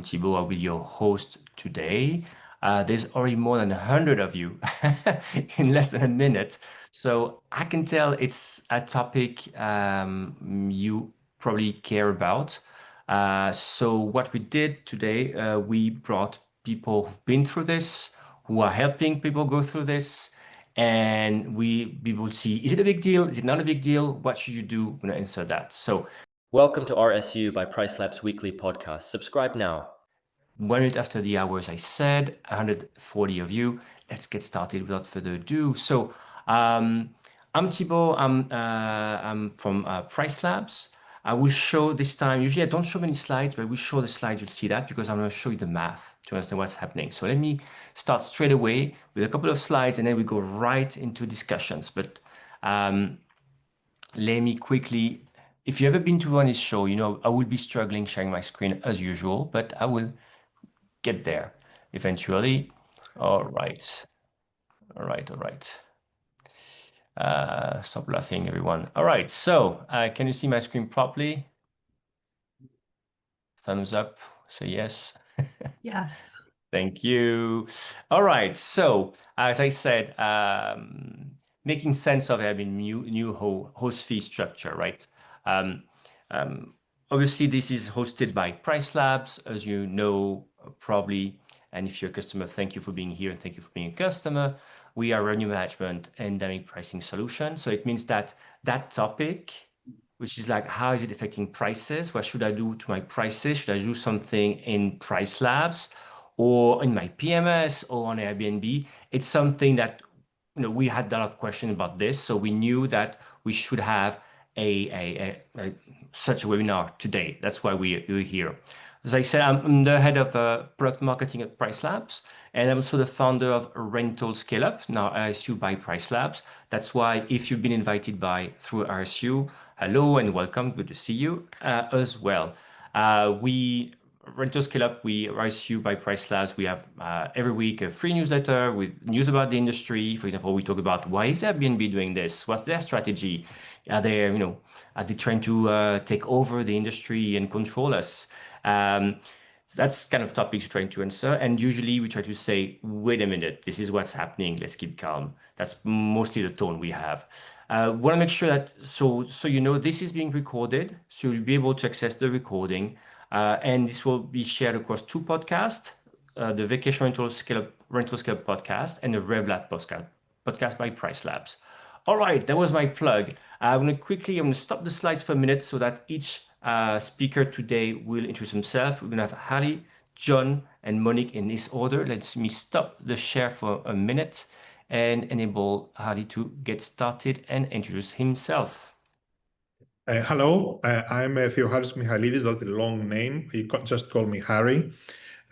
I'm Thibault. I'll be your host today. There's already more than 100 of you in less than a minute. So I can tell it's a topic you probably care about. So what we did today, we brought people who've been through this, who are helping people go through this, and we will see, is it a big deal? Is it not a big deal? What should you do when I answer that? So welcome to RSU by PriceLabs weekly podcast. Subscribe now. 1 minute after the hour, as I said, 140 of you. Let's get started without further ado. So I'm Thibault. I'm from PriceLabs. I will show this time, usually I don't show many slides, but we show the slides, you'll see that because I'm going to show you the math to understand what's happening. So let me start straight away with a couple of slides and then we go right into discussions. But let me quickly, if you've ever been to one of these shows, you know I will be struggling sharing my screen as usual, but I will get there eventually. All right. All right. All right. Stop laughing, everyone. All right. So can you see my screen properly? Thumbs up. Say yes. Yes. Thank you. All right. So as I said, making sense of having new host fee structure, right? Obviously, this is hosted by PriceLabs, as you know, probably. And if you're a customer, thank you for being here and thank you for being a customer. We are revenue management and dynamic pricing solution. So it means that that topic, which is like, how is it affecting prices? What should I do to my prices? Should I do something in PriceLabs or in my PMS or on Airbnb? It's something that, you know, we had a lot of questions about this. So we knew that we should have such a webinar today. That's why we're here. As I said, I'm the head of product marketing at PriceLabs, and I'm also the founder of Rental Scale Up, now RSU by PriceLabs. That's why if you've been invited through RSU, hello and welcome. Good to see you as well. Rental Scale Up, we RSU by PriceLabs. We have every week a free newsletter with news about the industry. For example, we talk about why is Airbnb doing this? What's their strategy? Are they trying to take over the industry and control us? That's kind of topics we're trying to answer. And usually we try to say, wait a minute, this is what's happening. Let's keep calm. That's mostly the tone we have. Want to make sure that, so you know, this is being recorded. So you'll be able to access the recording. And this will be shared across two podcasts, the Vacation Rental Scale Up podcast and the RevLab podcast by PriceLabs. All right, that was my plug. I'm going to stop the slides for a minute so that each speaker today will introduce himself. We're going to have Harry, John, and Monique in this order. Let me stop the share for a minute and enable Harry to get started and introduce himself. Hello, I'm Theoharis Mihailidis. That's the long name. You just call me Harry.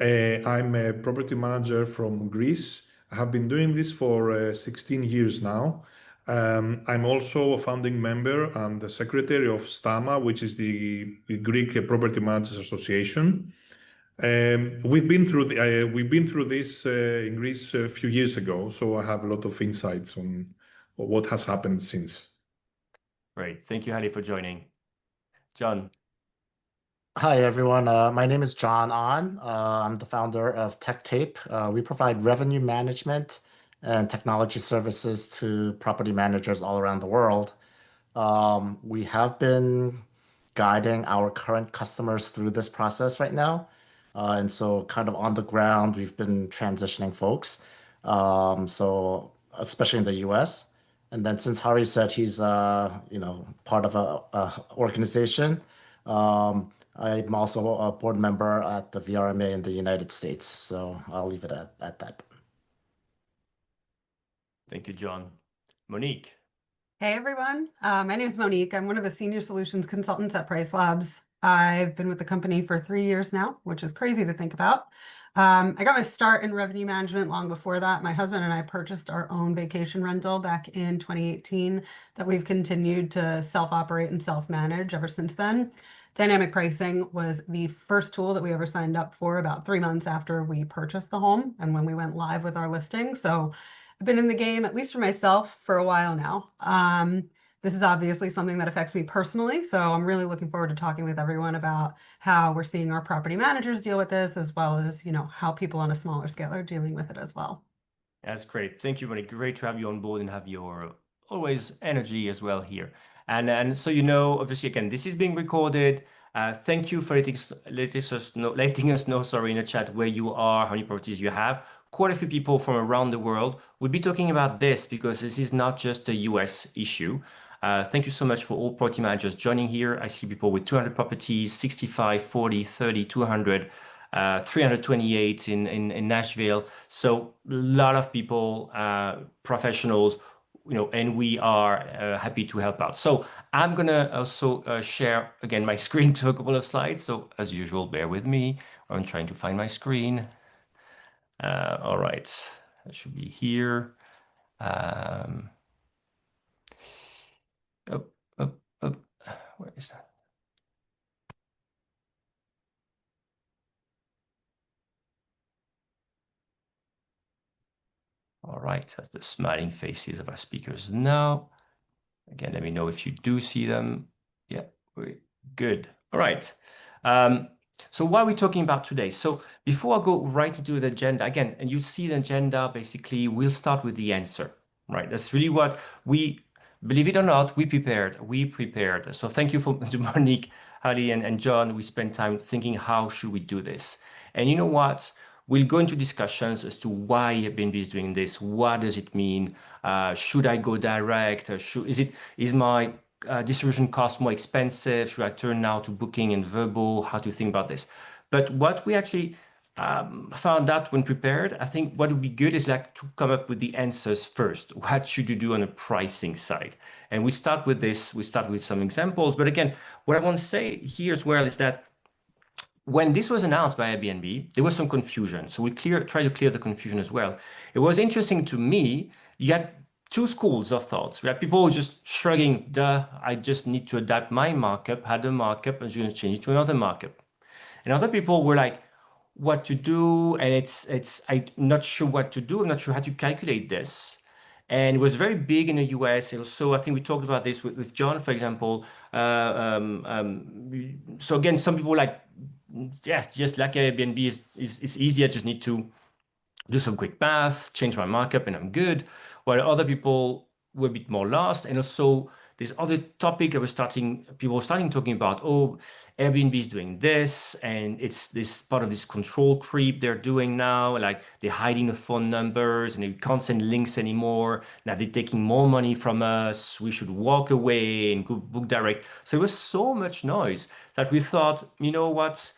I'm a property manager from Greece. I have been doing this for 16 years now. I'm also a founding member and the secretary of STAMA, which is the Greek Property Managers Association. We've been through this in Greece a few years ago, so I have a lot of insights on what has happened since. Great, thank you, Harry, for joining. John. Hi, everyone. My name is John Ahn. I'm the founder of TechTape. We provide revenue management and technology services to property managers all around the world. We have been guiding our current customers through this process right now. And so kind of on the ground, we've been transitioning folks. So especially in the US. And then since Hari said he's part of a organization, I'm also a board member at the VRMA in the United States. So I'll leave it at that. Thank you, John. Monique. Hey, everyone. My name is Monique. I'm one of the senior solutions consultants at PriceLabs. I've been with the company for 3 years now, which is crazy to think about. I got my start in revenue management long before that. My husband and I purchased our own vacation rental back in 2018 that we've continued to self-operate and self-manage ever since then. Dynamic pricing was the first tool that we ever signed up for about 3 months after we purchased the home and when we went live with our listing. So I've been in the game, at least for myself, for a while now. This is obviously something that affects me personally, so I'm really looking forward to talking with everyone about how we're seeing our property managers deal with this, as well as, how people on a smaller scale are dealing with it as well. That's great. Thank you, Monique. Great to have you on board and have your always energy as well here. And so obviously, again, this is being recorded. Thank you for letting us know, sorry, in the chat where you are, how many properties you have. Quite a few people from around the world will be talking about this because this is not just a US issue. Thank you so much for all property managers joining here. I see people with 200 properties, 65, 40, 30, 200. 328 in Nashville. So a lot of people, professionals, and we are happy to help out. So I'm gonna also share again my screen to a couple of slides. So as usual, bear with me. I'm trying to find my screen. All right, that should be here. Up, where is that? All right, that's the smiling faces of our speakers now. Again, let me know if you do see them. Yeah, we're good. All right. So what are we talking about today? So before I go right into the agenda, again, and you see the agenda, basically, we'll start with the answer, right? That's really what we, believe it or not, we prepared. So thank you to Monique, Holly, and John. We spent time thinking, how should we do this? And you know what? We'll go into discussions as to why Airbnb is doing this. What does it mean? Should I go direct? Is my distribution cost more expensive? Should I turn now to booking and verbal? How to think about this? But what we actually found out when prepared, I think what would be good is to come up with the answers first. What should you do on the pricing side? And we start with this. We start with some examples. But again, what I want to say here as well is that when this was announced by Airbnb, there was some confusion. So we try to clear the confusion as well. It was interesting to me. You had two schools of thoughts. We had people just shrugging, duh, I just need to adapt my markup, had a markup, and just change it to another markup. And other people were like, what to do? And I'm not sure what to do. I'm not sure how to calculate this. And it was very big in the US. And so I think we talked about this with John, for example. So again, some people just like Airbnb is easy. I just need to do some quick math, change my markup, and I'm good. While other people were a bit more lost. And also this other topic people were starting talking about, oh, Airbnb is doing this, and it's this part of this control creep they're doing now. Like they're hiding the phone numbers and we can't send links anymore. Now they're taking more money from us. We should walk away and go book direct. So there was so much noise that we thought, you know what?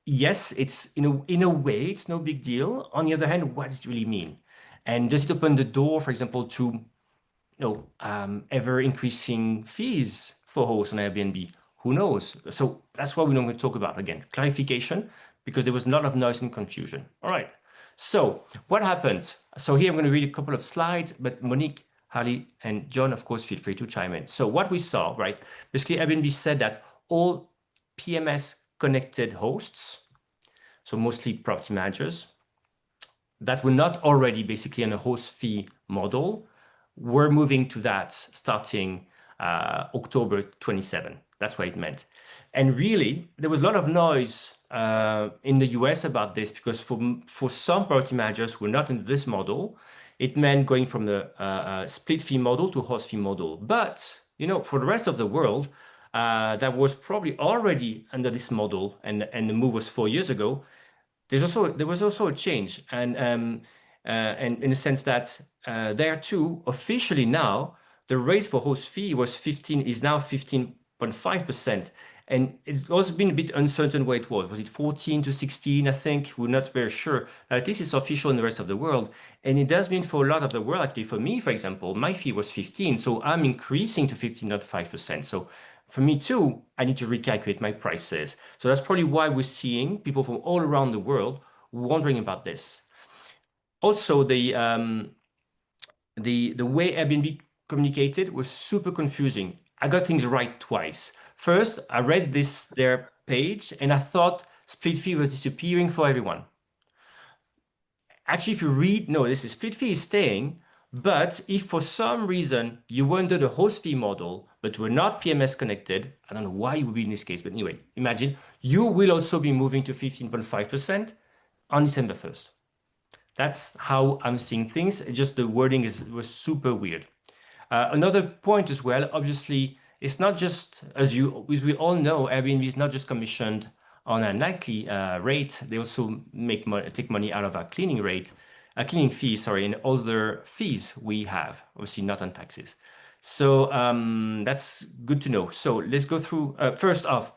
Yes, it's in a way, it's no big deal. On the other hand, what does it really mean? And does it open the door, for example, to ever increasing fees for hosts on Airbnb? Who knows? So that's what we're going to talk about again. Clarification, because there was a lot of noise and confusion. All right. So what happened? So here I'm going to read a couple of slides, but Monique, Harley, and John, of course, feel free to chime in. So what we saw, right? Basically, Airbnb said that all PMS-connected hosts, so mostly property managers, that were not already basically on a host fee model, we're moving to that starting October 27. That's what it meant. And really, there was a lot of noise in the US about this because for some property managers who were not in this model, it meant going from the split fee model to host fee model. But for the rest of the world, that was probably already under this model, and the move was 4 years ago. There was also a change, and in the sense that there too, officially now, the rate for host fee is now 15.5%. And it's also been a bit uncertain where it was. Was it 14 to 16? I think we're not very sure. At least it's official in the rest of the world. And it does mean for a lot of the world, actually for me, for example, my fee was 15. So I'm increasing to 15.5%. So for me too, I need to recalculate my prices. So that's probably why we're seeing people from all around the world wondering about this. Also, the way Airbnb communicated was super confusing. I got things right twice. First, I read their page and I thought split fee was disappearing for everyone. Actually, if you read, no, this is split fee is staying, But if for some reason you were under the host fee model, but were not PMS connected, I don't know why you would be in this case, but anyway, imagine you will also be moving to 15.5% on December 1st. That's how I'm seeing things. Just the wording was super weird. Another point as well, obviously, it's not just, as we all know, Airbnb is not just commissioned on a nightly rate. They also take money out of our cleaning rate, cleaning fees, sorry, and other fees we have, obviously not on taxes. So that's good to know. So let's go through, first off,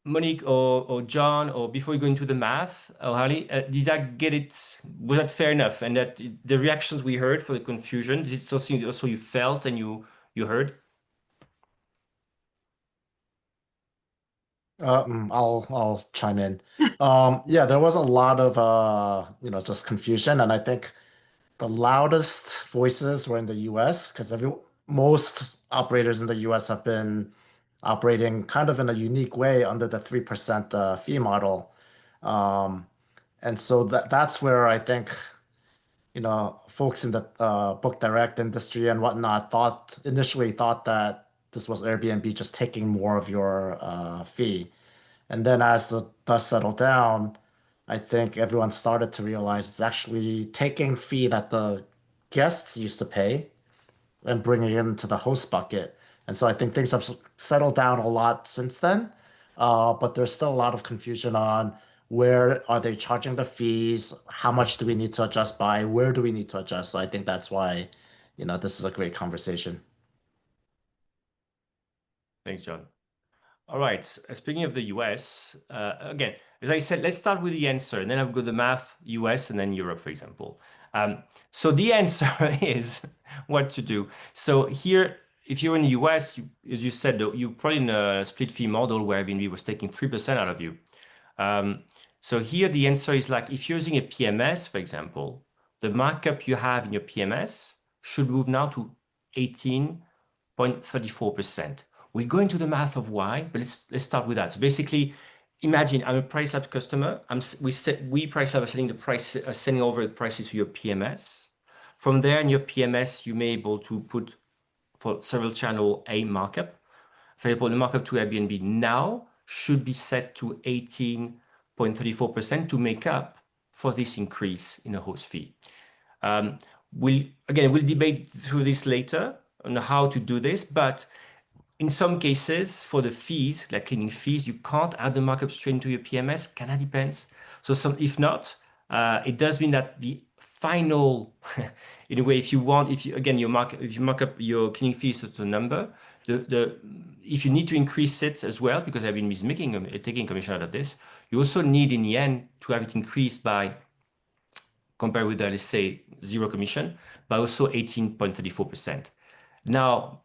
Monique or John, or before we go into the math, or Harley, did I get it? Was that fair enough? And that the reactions we heard for the confusion, is it something also you felt and you heard? I'll chime in. Yeah, there was a lot of just confusion, and I think the loudest voices were in the US because most operators in the US have been operating kind of in a unique way under the 3% fee model. And so that's where I think folks in the book direct industry and whatnot initially thought that this was Airbnb just taking more of your fee. And then as the dust settled down, I think everyone started to realize it's actually taking fee that the guests used to pay and bringing it into the host bucket. And so I think things have settled down a lot since then. But there's still a lot of confusion on where are they charging the fees? How much do we need to adjust by? Where do we need to adjust? So I think that's why, this is a great conversation. Thanks, John. All right. Speaking of the US, again, as I said, let's start with the answer, and then I'll go to the math, US, and then Europe, for example. So the answer is what to do. So here, if you're in the US, as you said, you're probably in a split fee model where Airbnb was taking 3% out of you. So here the answer is like, if you're using a PMS, for example, the markup you have in your PMS should move now to 18.34%. We go into the math of why, but let's start with that. So basically, imagine I'm a PriceLabs customer. We PriceLabs are sending over the prices to your PMS. From there, in your PMS, you may be able to put for several channel a markup. For example, the markup to Airbnb now should be set to 18.34% to make up for this increase in the host fee. We'll debate through this later on how to do this, but in some cases, for the fees, like cleaning fees, you can't add the markup straight into your PMS. Kind of depends. So if not, it does mean that the final, in a way, if you mark up your cleaning fees to a number, if you need to increase it as well, because Airbnb is taking commission out of this, you also need in the end to have it increased by, compared with let's say 0 commission, by also 18.34%. Now,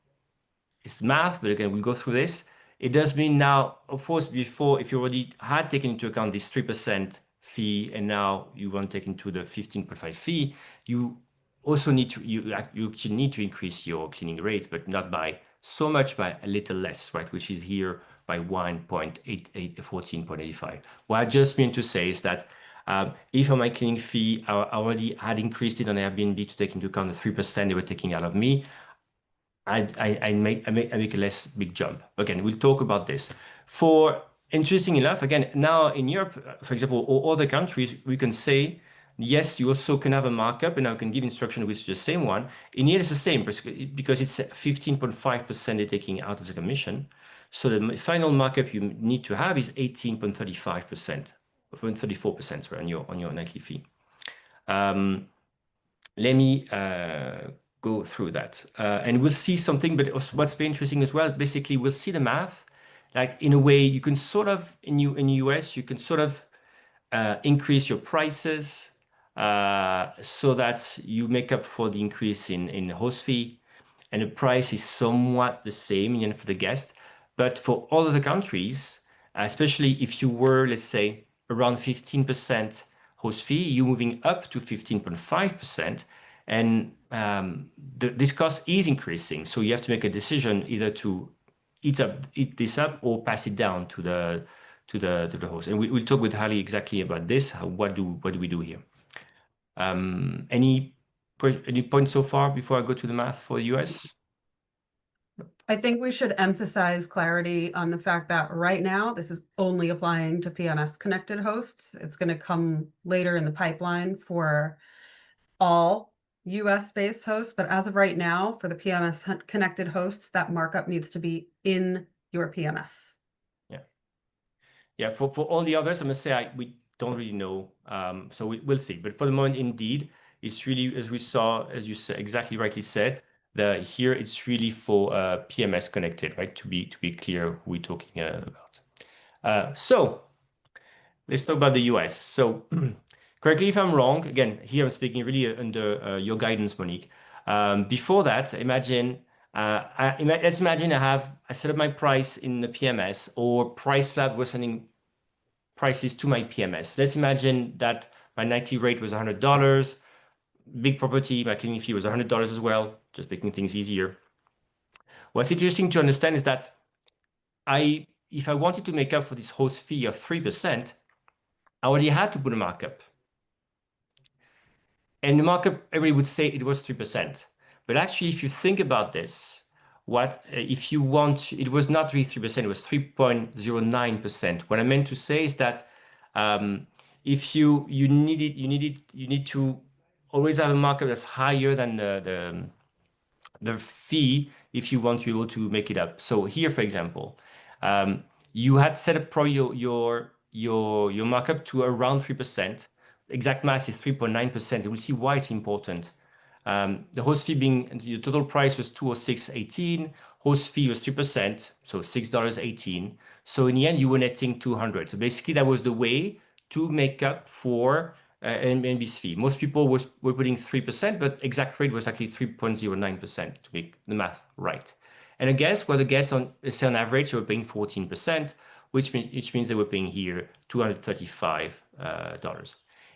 it's math, but again, we'll go through this. It does mean now, of course, before, if you already had taken into account this 3% fee, and now you want to take into the 15.5 fee, you also need to, you actually need to increase your cleaning rate, but not by so much, by a little less, right? Which is here by 14.85. What I just mean to say is that if on my cleaning fee, I already had increased it on Airbnb to take into account the 3% they were taking out of me, I make a less big jump. Again, we'll talk about this. Interesting enough, again, now in Europe, for example, or other countries, we can say, yes, you also can have a markup, and I can give instruction with the same one. In here, it's the same because it's 15.5% they're taking out as a commission. So the final markup you need to have is 18.35%, 34%, sorry, on your nightly fee. Let me go through that, and we'll see something. But what's very interesting as well, basically, we'll see the math. Like in a way, you can sort of in the US, you can sort of increase your prices so that you make up for the increase in host fee, and the price is somewhat the same for the guest. But for all of the countries, especially if you were, let's say, around 15% host fee, you're moving up to 15.5%, and this cost is increasing. So you have to make a decision either to eat this up or pass it down to the host. And we'll talk with Harley exactly about this. What do we do here? Any Any points so far before I go to the math for the US? I think we should emphasize clarity on the fact that right now, this is only applying to PMS-connected hosts. It's going to come later in the pipeline for all US-based hosts, but as of right now, for the PMS-connected hosts, that markup needs to be in your PMS. Yeah, for all the others, I must say we don't really know. So we'll see. But for the moment, indeed, it's really, as we saw, as you said, exactly rightly said, here it's really for PMS connected, right? To be clear, who we're talking about. So let's talk about the US. So correct me if I'm wrong. Again, here I'm speaking really under your guidance, Monique. Before that, let's imagine I set up my price in the PMS, or PriceLabs was sending prices to my PMS. Let's imagine that my nightly rate was $100. Big property, my cleaning fee was $100 as well, just making things easier. What's interesting to understand is that if I wanted to make up for this host fee of 3%, I already had to put a markup. And the markup, everybody would say it was 3%. But actually, if you think about this, if you want, it was not really 3%, it was 3.09%. What I meant to say is that if you need to always have a markup that's higher than the fee if you want to be able to make it up. So here, for example, you had set up probably your markup to around 3%. Exact mass is 3.9%. We'll see why it's important. The host fee being, the total price was $206.18. Host fee was 3%, so $6.18. So in the end, you were netting $200. So basically, that was the way to make up for Airbnb's fee. Most people were putting 3%, but exact rate was actually 3.09% to make the math right. And the guests on average, they were paying 14%, which means they were paying here $235.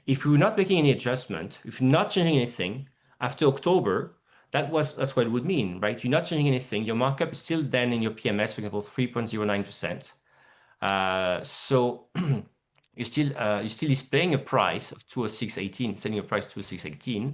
If we were not making any adjustment, if you're not changing anything after October, that's what it would mean, right? You're not changing anything. Your markup is still then in your PMS, for example, 3.09%. So you're still displaying a price of $206.18, selling a price $206.18.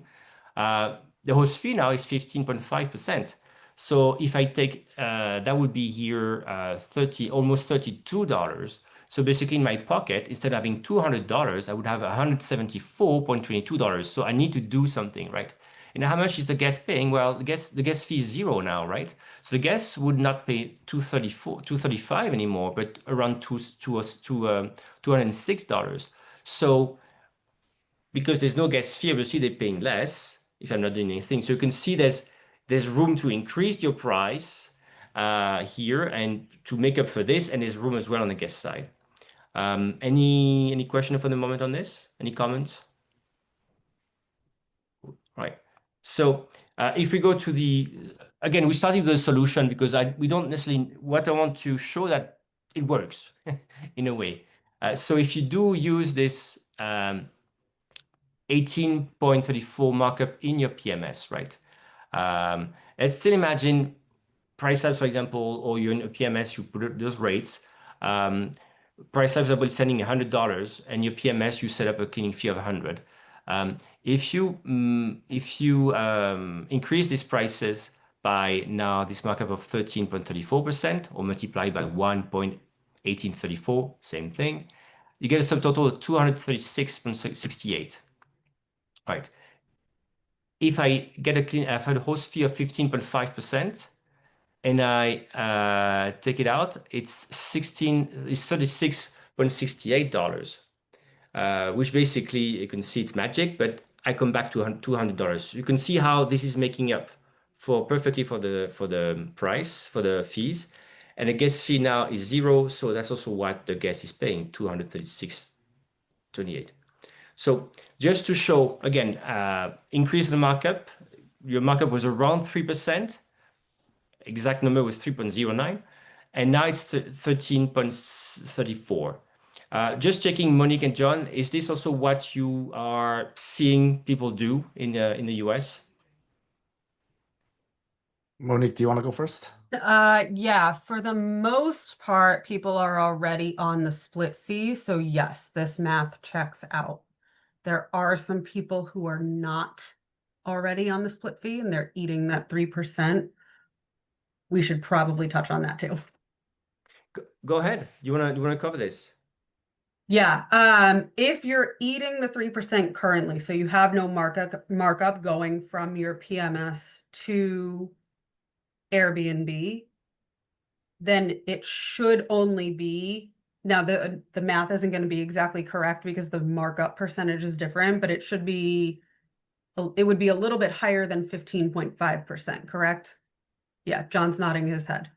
The host fee now is 15.5%. So if I take that would be here almost $32. So basically in my pocket, instead of having $200, I would have $174.22. So I need to do something, right? And how much is the guest paying? Well, the guest fee is zero now, right? So the guests would not pay $235 anymore, but around $206. So because there's no guest fee, obviously they're paying less if I'm not doing anything. So you can see there's room to increase your price here and to make up for this, and there's room as well on the guest side. Any question for the moment on this? Any comments? Right. So if we go to again, we started with the solution because we don't necessarily, what I want to show that it works in a way. So if you do use this 18.34 markup in your PMS, right? Let's still imagine PriceLabs, for example, or you're in a PMS, you put those rates. PriceLabs are sending $100, and your PMS, you set up a cleaning fee of $100. If you increase these prices by now this markup of 13.34% or multiply by 1.1834, same thing, you get a subtotal of 236.68. Right. If I get a host fee of 15.5% and I take it out, it's $36.68. Which basically, you can see it's magic, but I come back to $200. You can see how this is making up perfectly for the price, for the fees. And the guest fee now is zero, so that's also what the guest is paying, $236.28. So just to show, again, increase the markup. Your markup was around 3%. Exact number was 3.09. And now it's 13.34. Just checking, Monique and John, is this also what you are seeing people do in the US? Monique, do you want to go first? Yeah, for the most part, people are already on the split fee. So yes, this math checks out. There are some people who are not already on the split fee and they're eating that 3%, we should probably touch on that too. Go ahead. You wanna cover this? Yeah, if you're eating the 3% currently, so you have no markup going from your PMS to Airbnb, then it should only be, now the math isn't going to be exactly correct because the markup percentage is different, but it should be, it would be a little bit higher than 15.5%, correct? Yeah, John's nodding his head.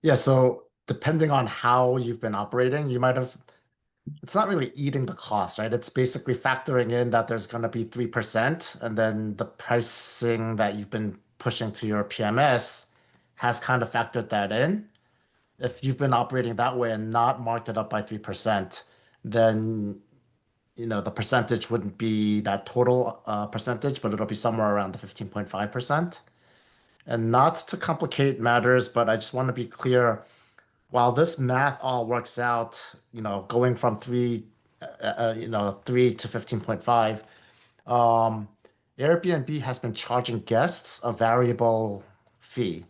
Yeah, so depending on how you've been operating, you might have, it's not really eating the cost, right? It's basically factoring in that there's going to be 3%, and then the pricing that you've been pushing to your PMS has kind of factored that in. If you've been operating that way and not marked it up by 3%, then the percentage wouldn't be that total percentage, but it'll be somewhere around the 15.5%. And not to complicate matters, but I just want to be clear, while this math all works out, going from 3 to 15.5, Airbnb has been charging guests a variable fee.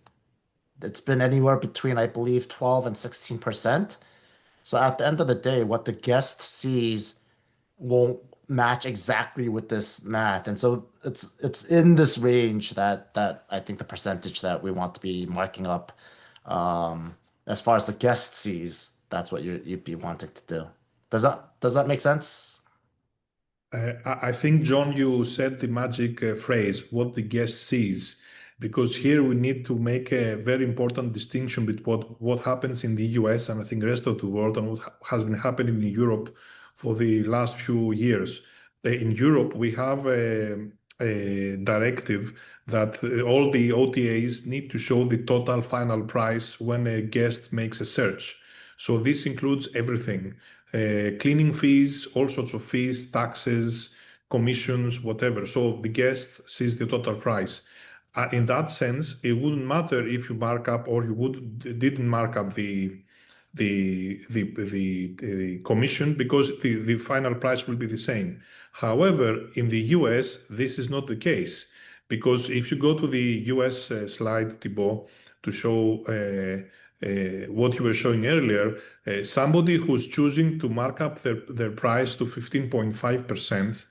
It's been anywhere between, I believe, 12 and 16%. So at the end of the day, what the guest sees won't match exactly with this math. And so it's in this range that I think the percentage that we want to be marking up, as far as the guest sees, that's what you'd be wanting to do. Does that make sense? I think, John, you said the magic phrase, what the guest sees, because here we need to make a very important distinction between what happens in the US and I think the rest of the world and what has been happening in Europe for the last few years. In Europe, we have a directive that all the OTAs need to show the total final price when a guest makes a search. So this includes everything. Cleaning fees, all sorts of fees, taxes, commissions, whatever. So the guest sees the total price. In that sense, it wouldn't matter if you mark up or didn't mark up the commission because the final price will be the same. However, in the US, this is not the case because if you go to the US slide, Thibault, to show what you were showing earlier, somebody who's choosing to mark up their price to 15.5%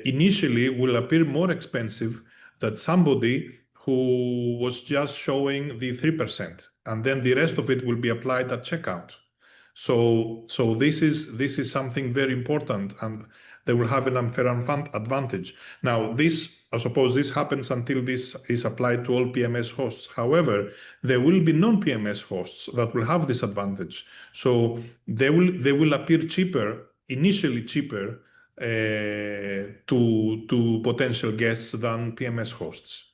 initially will appear more expensive than somebody who was just showing the 3%, and then the rest of it will be applied at checkout. So this is something very important, and they will have an unfair advantage. Now, I suppose this happens until this is applied to all PMS hosts. However, there will be non-PMS hosts that will have this advantage. So they will appear cheaper, initially cheaper, to potential guests than PMS hosts.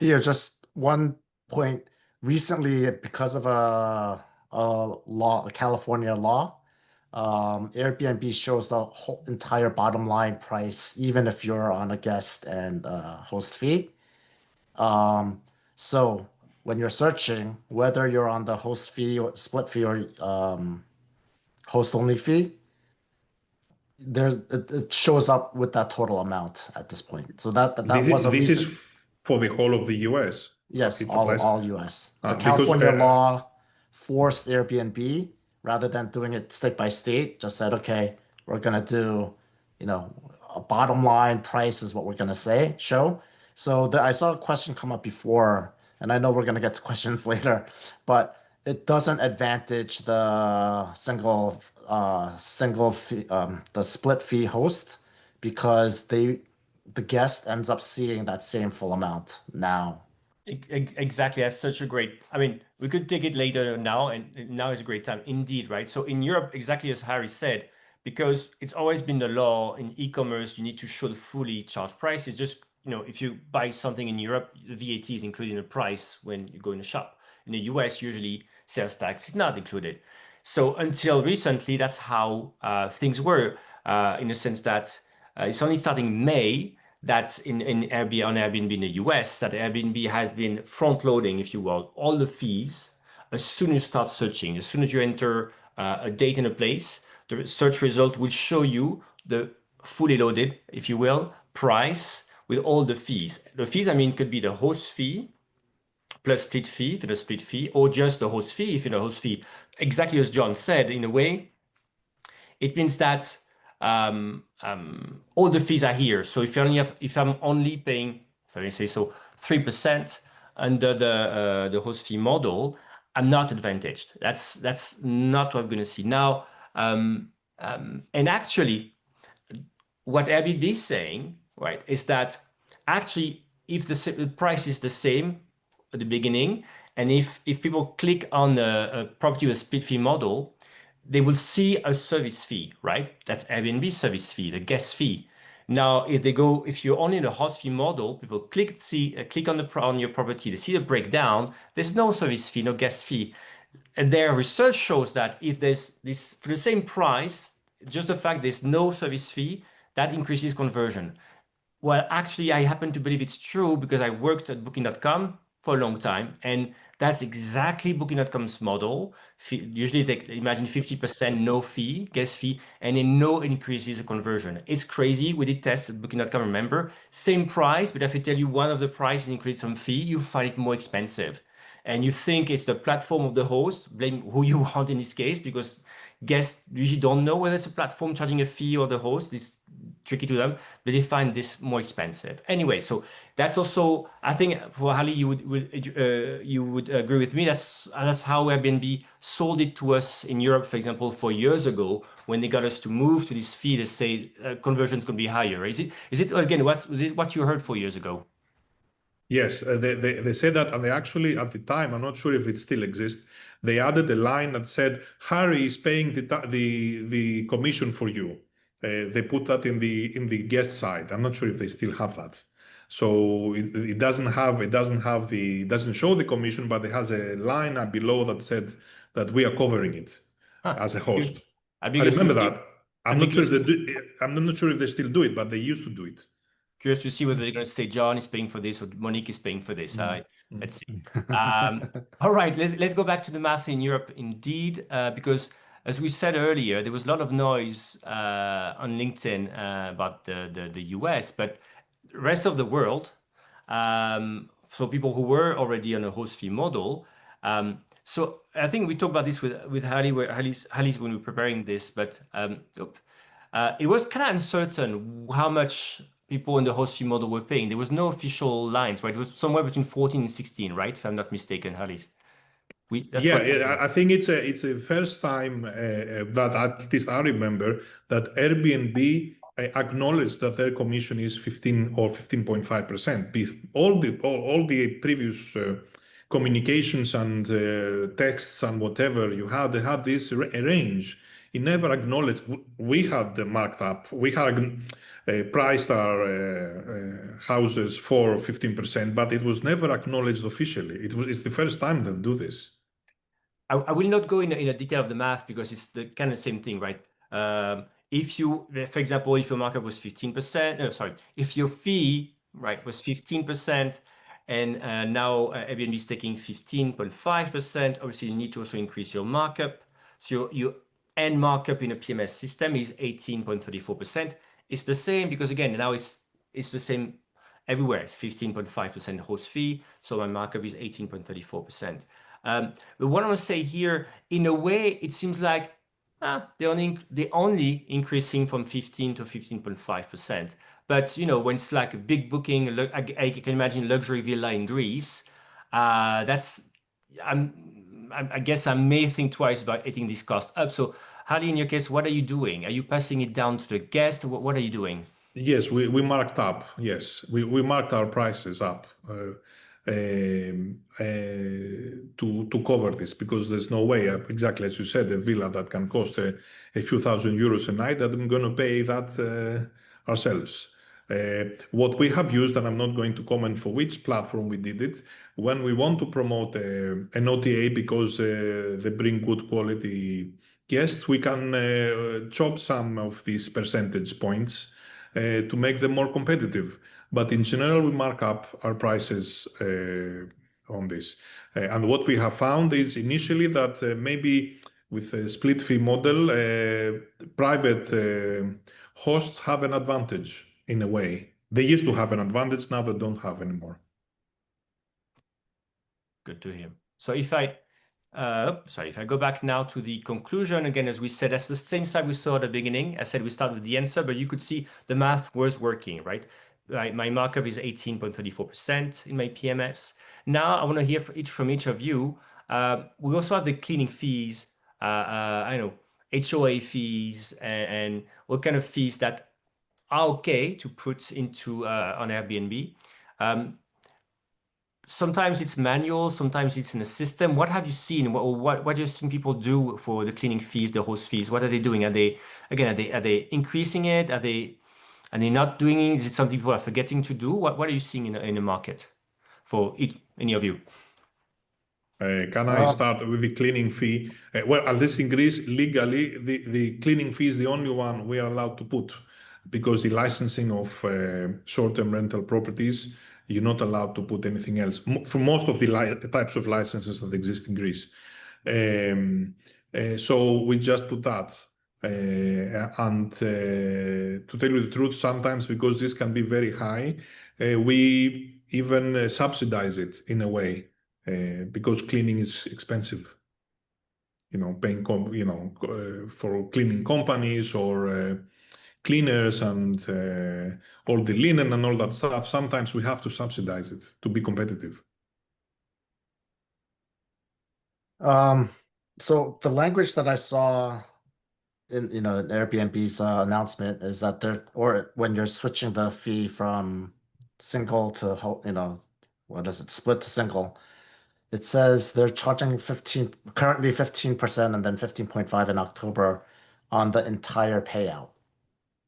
Yeah, just one point. Recently, because of a California law, Airbnb shows the whole entire bottom line price, even if you're on a guest and host fee. So when you're searching, whether you're on the host fee or split fee or host only fee, it shows up with that total amount at this point. So that was a This reason. is for the whole of the US. Yes, all US. The because, California law forced Airbnb, rather than doing it state by state, just said, okay, we're gonna do, a bottom line price is what we're gonna show. So I saw a question come up before, and I know we're gonna get to questions later, but it doesn't advantage the the split fee host because the guest ends up seeing that same full amount now. Exactly. That's such a great, we could take it later now, and now is a great time indeed, right? So in Europe, exactly as Harry said, because it's always been the law in e-commerce, you need to show the fully charged price. It's just, if you buy something in Europe, the VAT is included in the price when you go in the shop. In the US, usually sales tax is not included. So until recently, that's how things were, in the sense that it's only starting May that on Airbnb in the US, that Airbnb has been front loading, if you will, all the fees as soon as you start searching. As soon as you enter a date and a place, the search result will show you the fully loaded, if you will, price with all the fees. The fees, I mean, could be the host fee plus split fee for the split fee, or just the host fee if you know host fee. Exactly as John said, in a way, it means that all the fees are here. So if I'm only paying, if I may say so, 3% under the host fee model, I'm not advantaged. That's not what I'm going to see now. And actually, what Airbnb is saying, right, is that actually if the price is the same at the beginning, and if people click on a property with a split fee model, they will see a service fee, right? That's Airbnb service fee, the guest fee. Now, if you're only in the host fee model, people click on your property, they see the breakdown. There's no service fee, no guest fee, and their research shows that if there's this for the same price, just the fact there's no service fee, that increases conversion. Well, actually, I happen to believe it's true because I worked at Booking.com for a long time, and that's exactly Booking.com's model. Usually, they imagine 50% no fee, guest fee, and then no increases the conversion. It's crazy. We did tests at Booking.com, remember? Same price, but if I tell you one of the prices includes some fee, you find it more expensive. And you think it's the platform of the host, blame who you want in this case, because guests usually don't know whether it's a platform charging a fee or the host. It's tricky to them, but they find this more expensive. Anyway, so that's also, I think for Ali, you would agree with me. That's how Airbnb sold it to us in Europe, for example, 4 years ago, when they got us to move to this fee. They say conversions can be higher. Is it again? Was it what you heard 4 years ago? Yes, they said that, and they actually, at the time, I'm not sure if it still exists, they added a line that said, Harry is paying the commission for you. They put that in the guest side. I'm not sure if they still have that. So it doesn't show the commission, but it has a line below that said that we are covering it as a host. I remember that. I'm not sure if they still do it, but they used to do it. Curious to see whether they're going to say John is paying for this or Monique is paying for this. Let's see. All right, let's go back to the math in Europe indeed, because as we said earlier, there was a lot of noise on LinkedIn about the US, but the rest of the world, for people who were already on a host fee model. So I think we talked about this with Hallie when we were preparing this, but it was kind of uncertain how much people in the host fee model were paying. There was no official lines, right? It was somewhere between 14 and 16, right? If I'm not mistaken, Hallie. I think it's the first time that at least I remember that Airbnb acknowledged that their commission is 15 or 15.5%. All the previous communications and texts and whatever they had this range. It never acknowledged. We had the marked up. We had priced our houses for 15%, but it was never acknowledged officially. It's the first time they do this. I will not go in a detail of the math because it's the kind of same thing, right? If you, for example, if your markup was 15%, if your fee, right, was 15%, and now Airbnb is taking 15.5%, obviously you need to also increase your markup. So your end markup in a PMS system is 18.34%. It's the same because again, now it's the same everywhere. It's 15.5% host fee. So my markup is 18.34%. But what I want to say here, in a way, it seems like they're only increasing from 15 to 15.5%. But when it's like a big booking, I can imagine luxury villa in Greece. I guess I may think twice about eating this cost up. So, Hallie, in your case, what are you doing? Are you passing it down to the guest? What are you doing? Yes, we marked up. Yes, we marked our prices up to cover this because there's no way, exactly as you said, a villa that can cost a few €1,000 a night that I'm going to pay that ourselves. What we have used, and I'm not going to comment for which platform we did it, when we want to promote an OTA because they bring good quality guests, we can chop some of these percentage points to make them more competitive. But in general, we mark up our prices on this. And what we have found is initially that maybe with a split fee model, private hosts have an advantage in a way. They used to have an advantage, now they don't have anymore. Good to hear. So if I go back now to the conclusion, again, as we said, that's the same slide we saw at the beginning. I said we start with the answer, but you could see the math was working, right? My markup is 18.34% in my PMS. Now I want to hear from each of you. We also have the cleaning fees, I know, HOA fees, and what kind of fees that are okay to put into on Airbnb. Sometimes it's manual, sometimes it's in a system. What have you seen? What have you seen people do for the cleaning fees, the host fees? What are they doing? Are they increasing it? Are they not doing it? Is it something people are forgetting to do? What are you seeing in the market for any of you? Can I start with the cleaning fee? Well, at least in Greece, legally, the cleaning fee is the only one we are allowed to put, because the licensing of short-term rental properties, you're not allowed to put anything else for most of the types of licenses that exist in Greece. So we just put that. And to tell you the truth, sometimes because this can be very high, we even subsidize it in a way. Because cleaning is expensive, paying for cleaning companies or cleaners and all the linen and all that stuff. Sometimes we have to subsidize it to be competitive. So the language that I saw in Airbnb's announcement is that or when you're switching the fee from single to what is it, split to single, it says they're charging currently 15% and then 15.5 in October on the entire payout.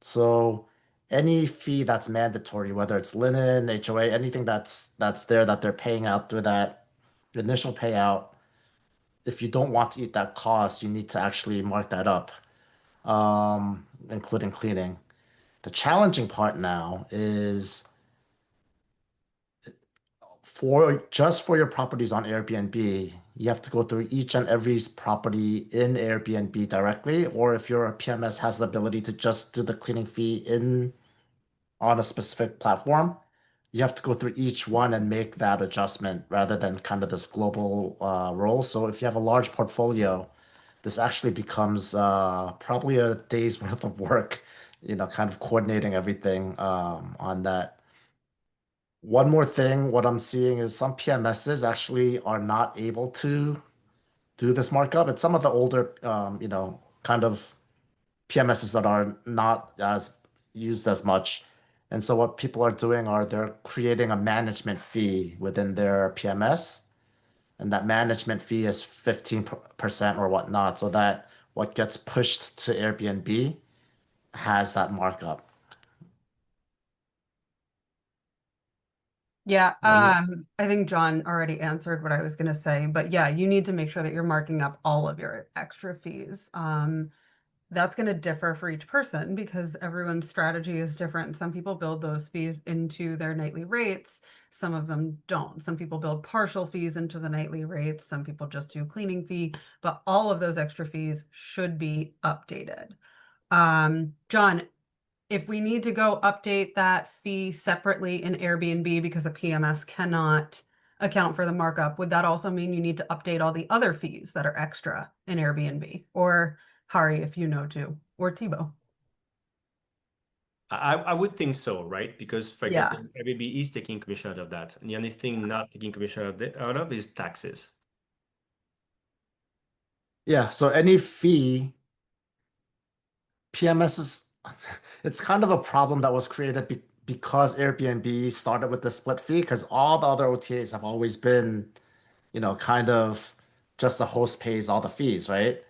So any fee that's mandatory, whether it's linen, HOA, anything that's there that they're paying out through that initial payout, if you don't want to eat that cost, you need to actually mark that up, including cleaning. The challenging part now is for your properties on Airbnb, you have to go through each and every property in Airbnb directly, or if your PMS has the ability to just do the cleaning fee on a specific platform, you have to go through each one and make that adjustment rather than kind of this global role. So if you have a large portfolio, this actually becomes probably a day's worth of work, kind of coordinating everything on that. One more thing, what I'm seeing is some PMSs actually are not able to do this markup. It's some of the older, kind of PMSs that are not as used as much. And so what people are doing are they're creating a management fee within their PMS, and that management fee is 15% or whatnot, so that what gets pushed to Airbnb has that markup. Yeah, I think John already answered what I was going to say, but yeah, you need to make sure that you're marking up all of your extra fees. That's going to differ for each person because everyone's strategy is different. Some people build those fees into their nightly rates. Some of them don't. Some people build partial fees into the nightly rates. Some people just do cleaning fee, but all of those extra fees should be updated. John, if we need to go update that fee separately in Airbnb because a PMS cannot account for the markup, would that also mean you need to update all the other fees that are extra in Airbnb? Or Hari, if you know too, or Thibault? I would think so, right? Because, for Yeah. example, Airbnb is taking commission out of that. And the only thing not taking commission out of is taxes. Yeah, so any fee, PMS is, it's kind of a problem that was created because Airbnb started with the split fee, because all the other OTAs have always been, kind of just the host pays all the fees, right?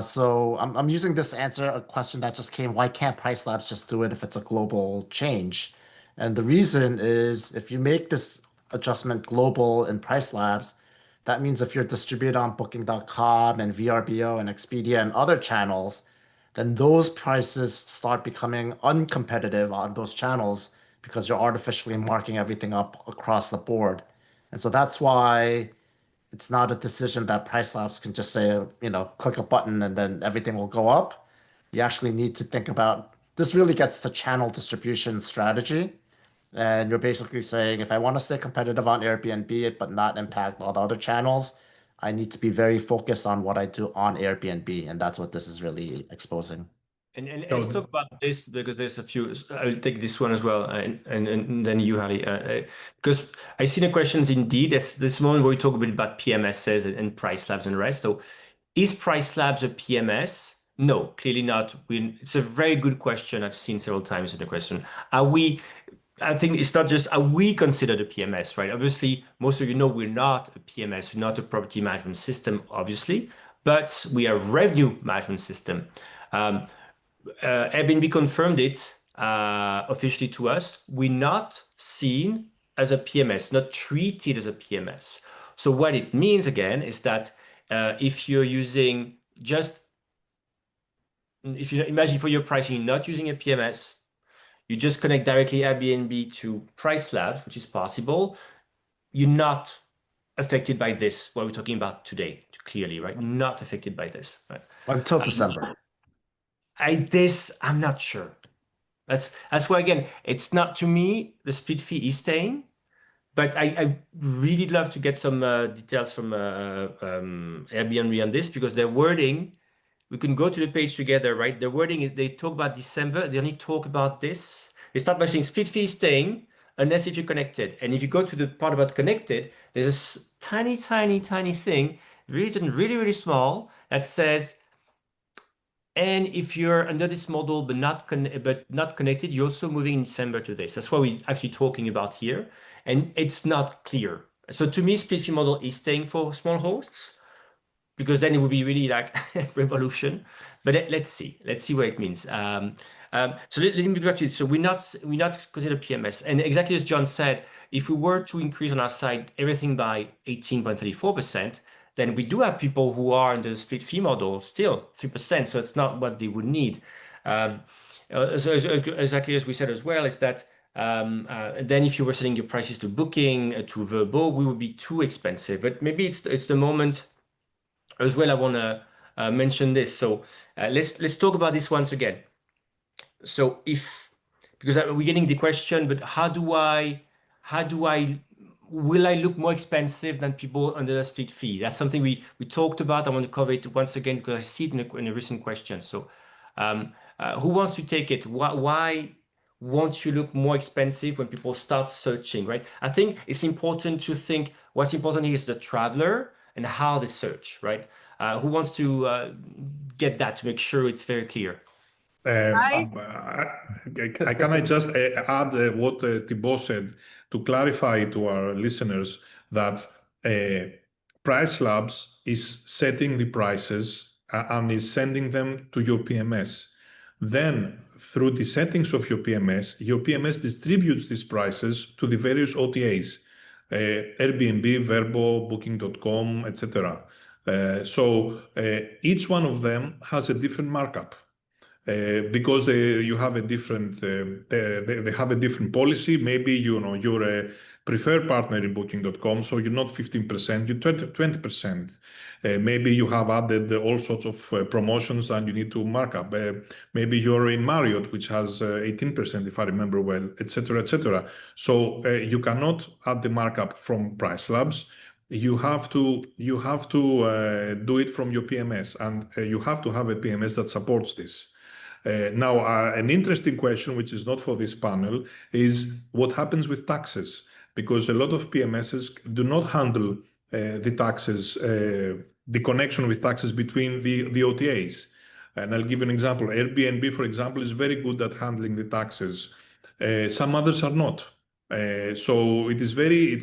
So I'm using this to answer a question that just came. Why can't PriceLabs just do it if it's a global change? And the reason is if you make this adjustment global in PriceLabs, that means if you're distributed on Booking.com and VRBO and Expedia and other channels, then those prices start becoming uncompetitive on those channels because you're artificially marking everything up across the board. And so that's why it's not a decision that PriceLabs can just say, click a button and then everything will go up. You actually need to think about this really gets to channel distribution strategy. And you're basically saying, if I want to stay competitive on Airbnb, but not impact all the other channels, I need to be very focused on what I do on Airbnb. And that's what this is really exposing. And let's talk about this because there's a few. I'll take this one as well, and then you, Harry, because I see the questions indeed. There's this moment where we talk a bit about PMSs and PriceLabs and the rest. So, is PriceLabs a PMS? No, clearly not. It's a very good question. I've seen several times in the question. Are we? I think it's not just are we considered a PMS, right? Obviously, most of you know we're not a PMS, we're not a property management system, obviously, but we are a revenue management system. Airbnb confirmed it officially to us. We're not seen as a PMS, not treated as a PMS. So what it means again is that if you're using if you imagine for your pricing, not using a PMS, you just connect directly Airbnb to PriceLabs, which is possible. You're not affected by this, what we're talking about today, clearly, right? Not affected by this, right? Until December. I'm not sure. That's why, again, it's not, to me, the split fee is staying, but I really love to get some details from Airbnb on this, because their wording, we can go to the page together, right? The wording is, they talk about December, they only talk about this. They start by saying split fee is staying unless if you're connected. And if you go to the part about connected, there's a tiny thing, written really, really small, that says, and if you're under this model but not connected, you're also moving in December to this. That's what we're actually talking about here. And it's not clear. So to me, split fee model is staying for small hosts, because then it would be really like revolution. But let's see what it means. So let me go back to it. So we're not considered PMS. And exactly as John said, if we were to increase on our side everything by 18.34%, then we do have people who are in the split fee model still 3%. So it's not what they would need. So exactly as we said as well, is that then if you were setting your prices to Booking, to Vrbo, we would be too expensive. But maybe it's the moment as well. I want to mention this. So let's talk about this once again. So because we're getting the question, but will I look more expensive than people under the split fee? That's something we talked about. I want to cover it once again because I see it in a recent question. So who wants to take it? Why won't you look more expensive when people start searching, right? I think it's important to think what's important here is the traveler and how they search, right? Who wants to get that to make sure it's very clear? Can I just add what Thibault said to clarify to our listeners that PriceLabs is setting the prices and is sending them to your PMS. Then, through the settings of your PMS distributes these prices to the various OTAs, Airbnb, Vrbo, Booking.com, etc. So each one of them has a different markup. Because you have a different, they have a different policy. Maybe you're a preferred partner in Booking.com, so you're not 15%, you're 20%. Maybe you have added all sorts of promotions and you need to mark up. Maybe you're in Marriott, which has 18%, if I remember well, etc., etc. So you cannot add the markup from PriceLabs. You have to do it from your PMS, and you have to have a PMS that supports this. Now, an interesting question, which is not for this panel, is what happens with taxes? Because a lot of PMSs do not handle the taxes, the connection with taxes between the OTAs. And I'll give an example. Airbnb, for example, is very good at handling the taxes. Some others are not. So it's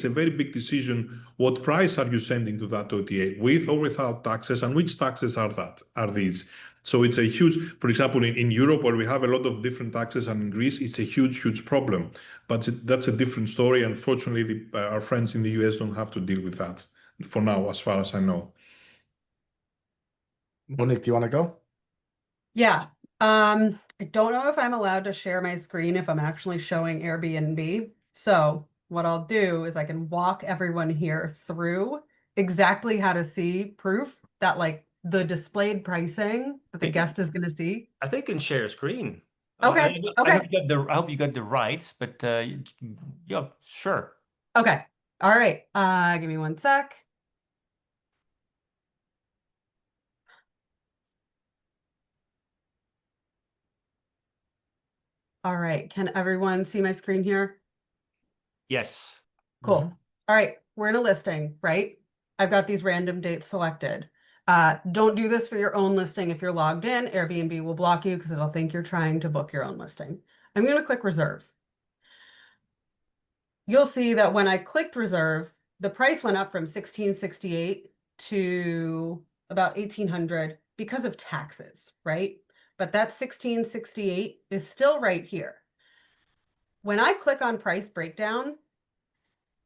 a very big decision. What price are you sending to that OTA, with or without taxes, and which taxes are these? So it's a huge, for example, in Europe, where we have a lot of different taxes, and in Greece, it's a huge problem. But that's a different story. Unfortunately, our friends in the US don't have to deal with that for now, as far as I know. Monique, do you want to go? Yeah. I don't know if I'm allowed to share my screen if I'm actually showing Airbnb. So what I'll do is I can walk everyone here through exactly how to see proof that, like, the displayed pricing that the guest is going to see. I think you can share a screen. Okay. Okay. I hope you got the rights, but yeah, sure. Okay. All right. Give me one sec. All right. Can everyone see my screen here? Yes. Cool. Mhm. All right. We're in a listing, right? I've got these random dates selected. Don't do this for your own listing. If you're logged in, Airbnb will block you because it'll think you're trying to book your own listing. I'm going to click reserve. You'll see that when I clicked reserve, the price went up from $1,668 to about $1,800 because of taxes, right? But that $1,668 is still right here. When I click on price breakdown,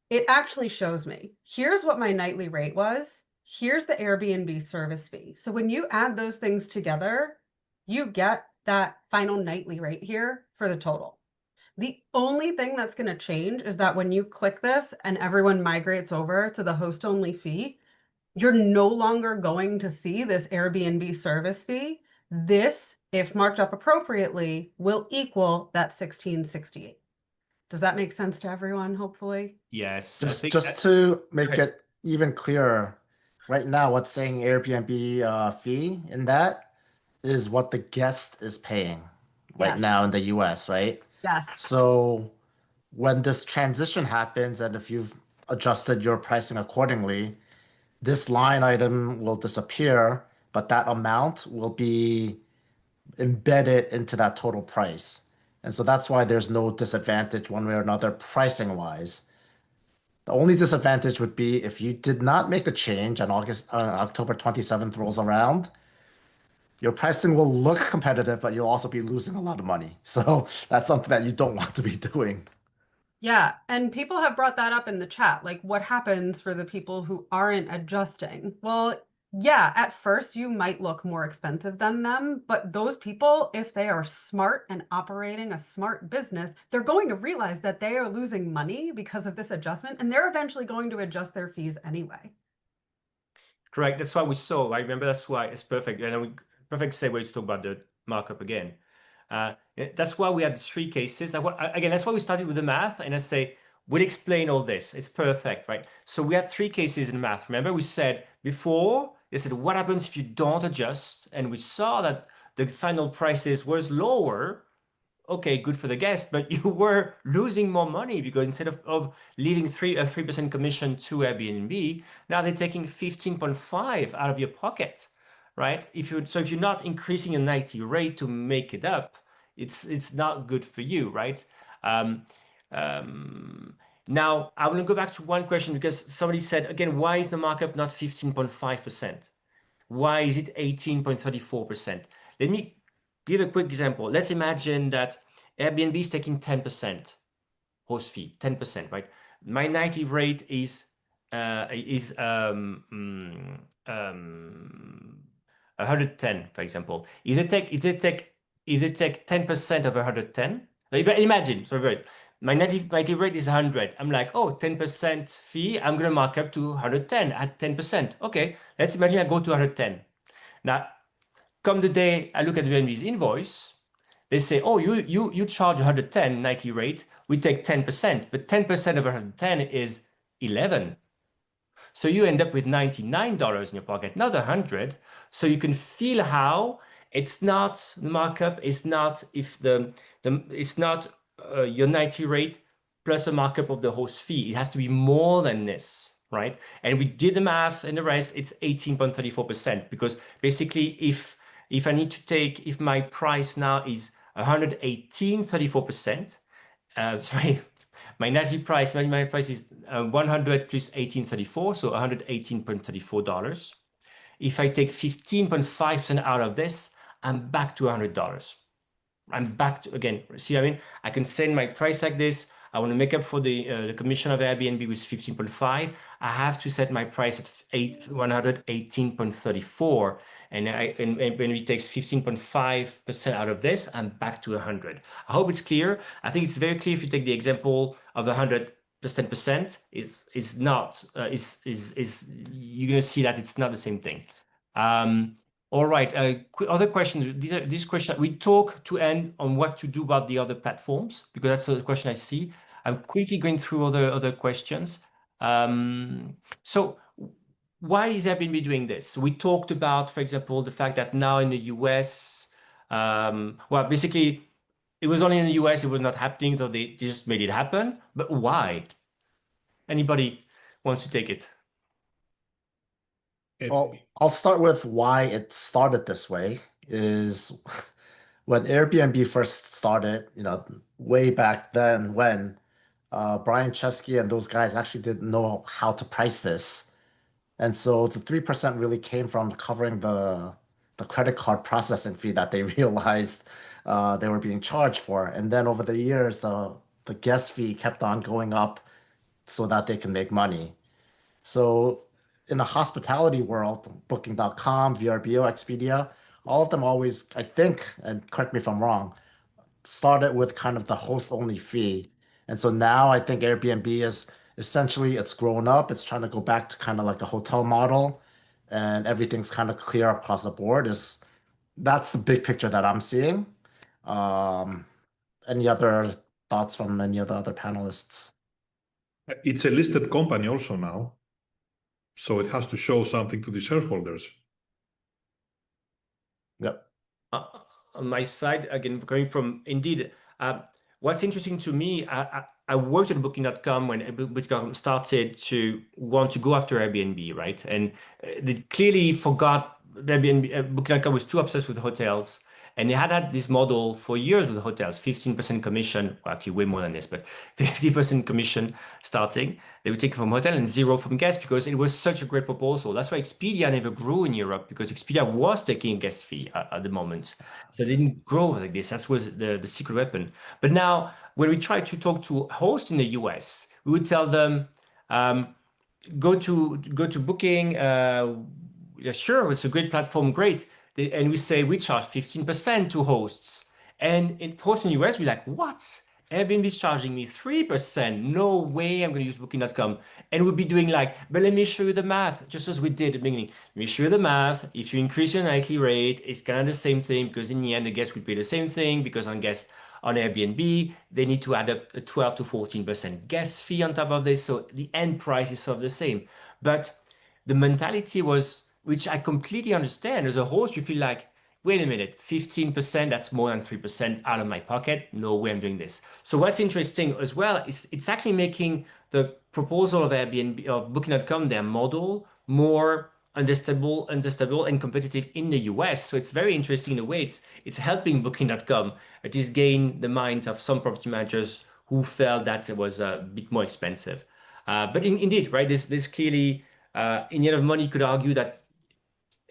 it actually shows me, here's what my nightly rate was. Here's the Airbnb service fee. So when you add those things together, you get that final nightly rate here for the total. The only thing that's going to change is that when you click this and everyone migrates over to the host only fee, you're no longer going to see this Airbnb service fee. This, if marked up appropriately, will equal that $1,668. Does that make sense to everyone, hopefully? Yes. I Just think just to make okay. it even clearer, right now, what's saying Airbnb fee in that is what the guest is paying right now Yes. in the US, right? Yes. So when this transition happens, and if you've adjusted your pricing accordingly, this line item will disappear, but that amount will be embedded into that total price. And so that's why there's no disadvantage one way or another pricing wise. The only disadvantage would be if you did not make the change and October 27th rolls around, your pricing will look competitive, but you'll also be losing a lot of money. So that's something that you don't want to be doing. Yeah, and people have brought that up in the chat. Like, what happens for the people who aren't adjusting? Well, yeah, at first you might look more expensive than them, but those people, if they are smart and operating a smart business, they're going to realize that they are losing money because of this adjustment, and they're eventually going to adjust their fees anyway. Correct. That's why we saw. I remember that's why it's perfect. And we perfect segue to talk about the markup again. That's why we had three cases. Again, that's why we started with the math. And I say, we'll explain all this. It's perfect, right? So we had three cases in math. Remember, we said before, they said, what happens if you don't adjust? And we saw that the final prices was lower. Okay, good for the guest, but you were losing more money because instead of leaving a 3% commission to Airbnb, now they're taking 15.5 out of your pocket, right? If you're not increasing your nightly rate to make it up, it's not good for you, right? Um, Now I want to go back to one question because somebody said again, why is the markup not 15.5%? Why is it 18.34%? Let me give a quick example. Let's imagine that Airbnb is taking 10% host fee, 10%, right? My nightly rate is 110, for example. If they take 10% of 110, imagine, sorry, my nightly rate is 100. I'm like, oh, 10% fee, I'm going to mark up to 110 at 10%. Okay, let's imagine I go to 110. Now, come the day I look at Airbnb's invoice, they say, oh, you charge 110 nightly rate, we take 10%, but 10% of 110 is 11. So you end up with $99 in your pocket, not 100. So you can feel how it's not the markup is not if it's not your nightly rate plus a markup of the host fee. It has to be more than this, right? And we did the math and the rest, it's 18.34% because basically if I need to take, if my price now is 118.34%, sorry, my nightly price, my price is 100 plus 18.34, so $118.34. If I take 15.5% out of this, I'm back to $100. I'm back to, again, see what I mean? I can send my price like this. I want to make up for the commission of Airbnb with 15.5. I have to set my price at 118.34. And when it takes 15.5% out of this, I'm back to 100. I hope it's clear. I think it's very clear if you take the example of the 100 plus 10% you're going to see that it's not the same thing. All right. Other questions. These questions we talk to end on what to do about the other platforms because that's a question I see. I'm quickly going through other questions. So why is Airbnb doing this? We talked about, for example, the fact that now in the US, well, basically, it was only in the US, it was not happening, so they just made it happen. But why? Anybody wants to take it? Well, I'll start with why it started this way is when Airbnb first started, way back then when Brian Chesky and those guys actually didn't know how to price this. And so the 3% really came from covering the credit card processing fee that they realized they were being charged for. And then over the years, the guest fee kept on going up so that they can make money. So in the hospitality world, Booking.com, VRBO, Expedia, all of them always, I think, and correct me if I'm wrong, started with kind of the host-only fee. And so now I think Airbnb is essentially it's grown up. It's trying to go back to kind of like a hotel model, and everything's kind of clear across the board. That's the big picture that I'm seeing. Um, any other thoughts from any of the other panelists? It's a listed company also now, so it has to show something to the shareholders. Yep. On my side, again, going from indeed, what's interesting to me, I worked at Booking.com when Booking.com started to want to go after Airbnb, right? And they clearly forgot Airbnb. Booking.com was too obsessed with hotels, and they had this model for years with hotels, 15% commission, well, actually way more than this, but 50% commission starting. They would take from hotel and zero from guests because it was such a great proposal. That's why Expedia never grew in Europe because Expedia was taking a guest fee at the moment. So they didn't grow like this. That was the secret weapon. But now, when we try to talk to hosts in the US, we would tell them, go to Booking. Yeah, sure, it's a great platform, great. And we say we charge 15% to hosts. And in hosts in the US, we're like, what? Airbnb is charging me 3%. No way I'm going to use Booking.com. And we'll be doing like, but let me show you the math, just as we did at the beginning. Let me show you the math. If you increase your nightly rate, it's kind of the same thing because in the end, the guests will pay the same thing because on guests on Airbnb, they need to add up a 12 to 14% guest fee on top of this. So the end price is sort of the same. But the mentality was, which I completely understand. As a host, you feel like, wait a minute, 15%, that's more than 3% out of my pocket. No way I'm doing this. So what's interesting as well is it's actually making the proposal of Airbnb, of Booking.com, their model, more understandable and competitive in the US. So it's very interesting in a way. It's helping Booking.com at least gain the minds of some property managers who felt that it was a bit more expensive. But indeed, right, there's clearly, in the end of money, you could argue that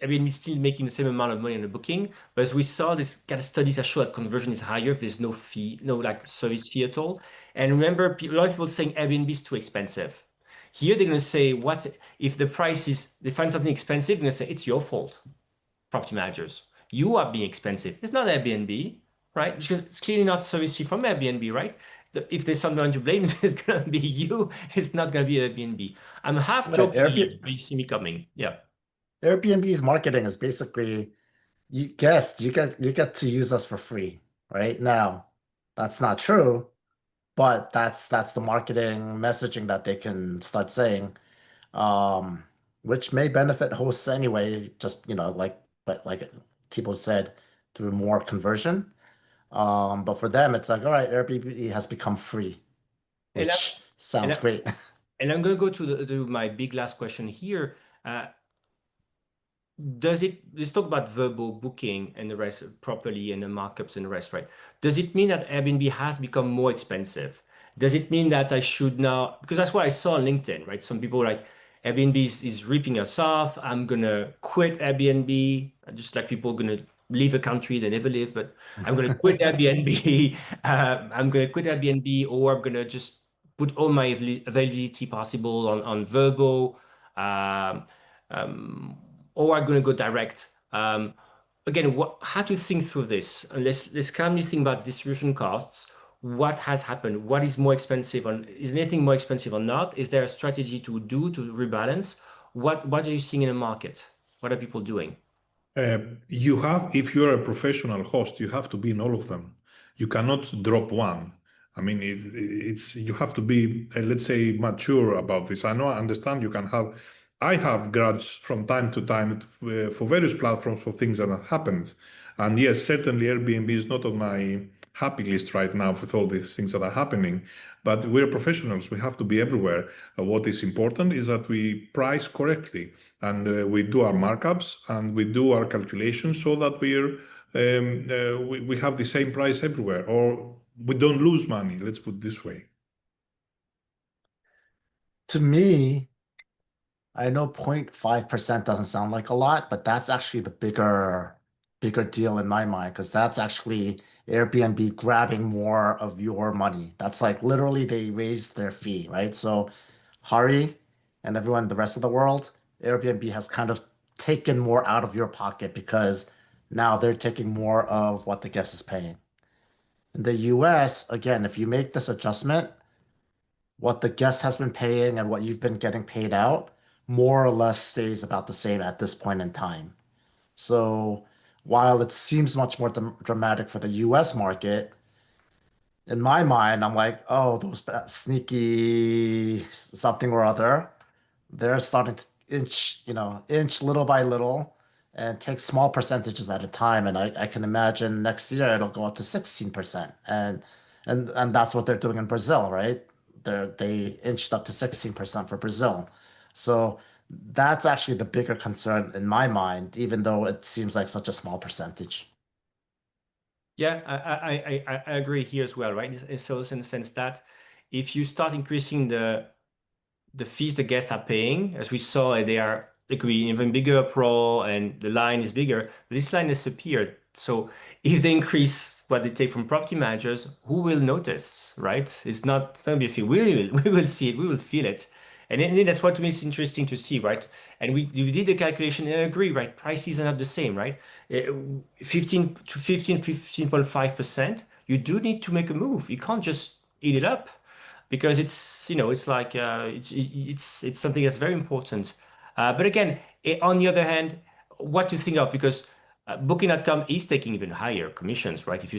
Airbnb is still making the same amount of money on the booking, but as we saw, this kind of studies that show that conversion is higher if there's no fee, no like service fee at all. And remember, a lot of people saying Airbnb is too expensive. Here they're going to say, what if the price is, they find something expensive, they're going to say, it's your fault, property managers. You are being expensive. It's not Airbnb, right? Because it's clearly not service fee from Airbnb, right? If there's someone to blame, it's going to be you. It's not going to be Airbnb. I'm half Right, joking, but you see me coming. Yeah. Airbnb's marketing is basically you get to use us for free, right? Now, that's not true, but that's the marketing messaging that they can start saying, which may benefit hosts anyway, just like Thibault said, through more conversion. But for them, it's like, all right, Airbnb has become free, And which sounds and great. And I'm going to go to my big last question here. Let's talk about verbal booking and the rest properly and the markups and the rest, right? Does it mean that Airbnb has become more expensive? Does it mean that I should now, because that's what I saw on LinkedIn, right? Some people are like, Airbnb is ripping us off. I'm going to quit Airbnb. Just like people going to leave a country they never live, but I'm going to quit Airbnb. I'm going to quit Airbnb, or I'm going to just put all my availability possible on Verbo. Or I'm going to go direct. Again, how to think through this? And let's calmly think about distribution costs. What has happened? What is more expensive? Is anything more expensive or not? Is there a strategy to do to rebalance? What are you seeing in the market? What are people doing? You have, if you're a professional host, you have to be in all of them. You cannot drop one. I mean, it's you have to be, let's say, mature about this. I know, I understand you can have. I have grudges from time to time for various platforms for things that have happened. And yes, certainly Airbnb is not on my happy list right now with all these things that are happening. But we're professionals. We have to be everywhere. What is important is that we price correctly and we do our markups and we do our calculations so that we have the same price everywhere, or we don't lose money. Let's put it this way. To me, I know 0.5% doesn't sound like a lot, but that's actually the bigger deal in my mind, because that's actually Airbnb grabbing more of your money. That's like literally they raised their fee, right? So Hari and everyone, the rest of the world, Airbnb has kind of taken more out of your pocket because now they're taking more of what the guest is paying. In the US, again, if you make this adjustment, what the guest has been paying and what you've been getting paid out more or less stays about the same at this point in time. So while it seems much more dramatic for the US market, in my mind, I'm like, oh, those sneaky something or other, they're starting to inch little by little and take small percentages at a time. And I can imagine next year it'll go up to 16%. And that's what they're doing in Brazil, right? They inched up to 16% for Brazil. So that's actually the bigger concern in my mind, even though it seems like such a small percentage. Yeah, I agree here as well, right? So in the sense that if you start increasing the fees the guests are paying, as we saw, they are agree even bigger pro and the line is bigger, this line disappeared. So if they increase what they take from property managers, who will notice, right? It's not going to be a fee. We will see it, we will feel it. And then that's what makes it interesting to see, right? And we did the calculation and I agree, right? Prices are not the same, right? 15.5%, you do need to make a move. You can't just eat it up because it's like it's something that's very important. But again, on the other hand, what to think of, because Booking.com is taking even higher commissions, right? If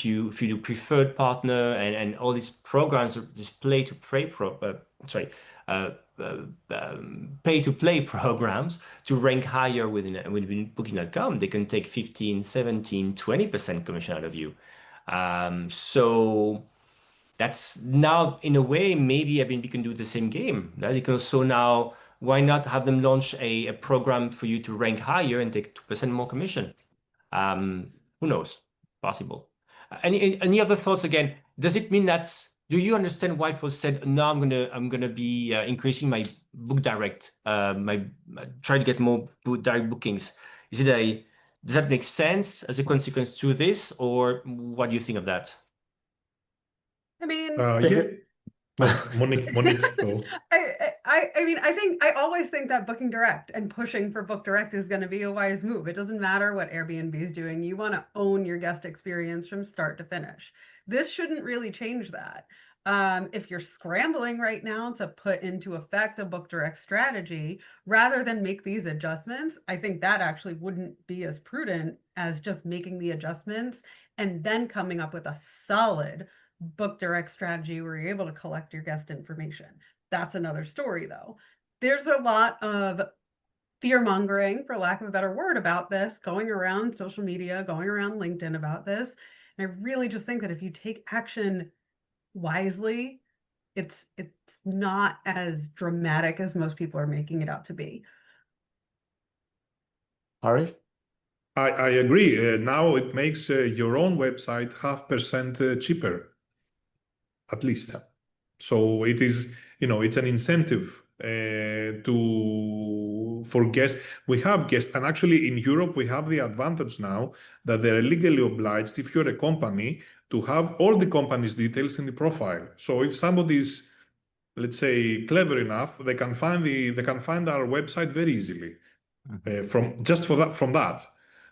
you do preferred partner and all these programs, this pay to play programs to rank higher within Booking.com, they can take 15, 17, 20% commission out of you. So that's now in a way, maybe Airbnb can do the same game. Right? Because so now, why not have them launch a program for you to rank higher and take 2% more commission? Who knows? Possible. Any other thoughts again? Does it mean that, do you understand why people said, no, I'm gonna be increasing my book direct, try to get more direct bookings? Does that make sense as a consequence to this, or what do you think of that? I mean, Yeah. Monique, go. I mean, I always think that booking direct and pushing for book direct is going to be a wise move. It doesn't matter what Airbnb is doing. You want to own your guest experience from start to finish. This shouldn't really change that. If you're scrambling right now to put into effect a book direct strategy, rather than make these adjustments, I think that actually wouldn't be as prudent as just making the adjustments and then coming up with a solid book direct strategy where you're able to collect your guest information. That's another story, though. There's a lot of fear mongering, for lack of a better word, about this going around social media, going around LinkedIn about this. And I really just think that if you take action wisely, it's not as dramatic as most people are making it out to be. Ari? I agree. Now it makes your own website 0.5% cheaper, at least. So it is, it's an incentive for guests. We have guests, and actually in Europe we have the advantage now that they're legally obliged, if you're a company, to have all the company's details in the profile. So if somebody is, let's say, clever enough, they can find our website very easily from that.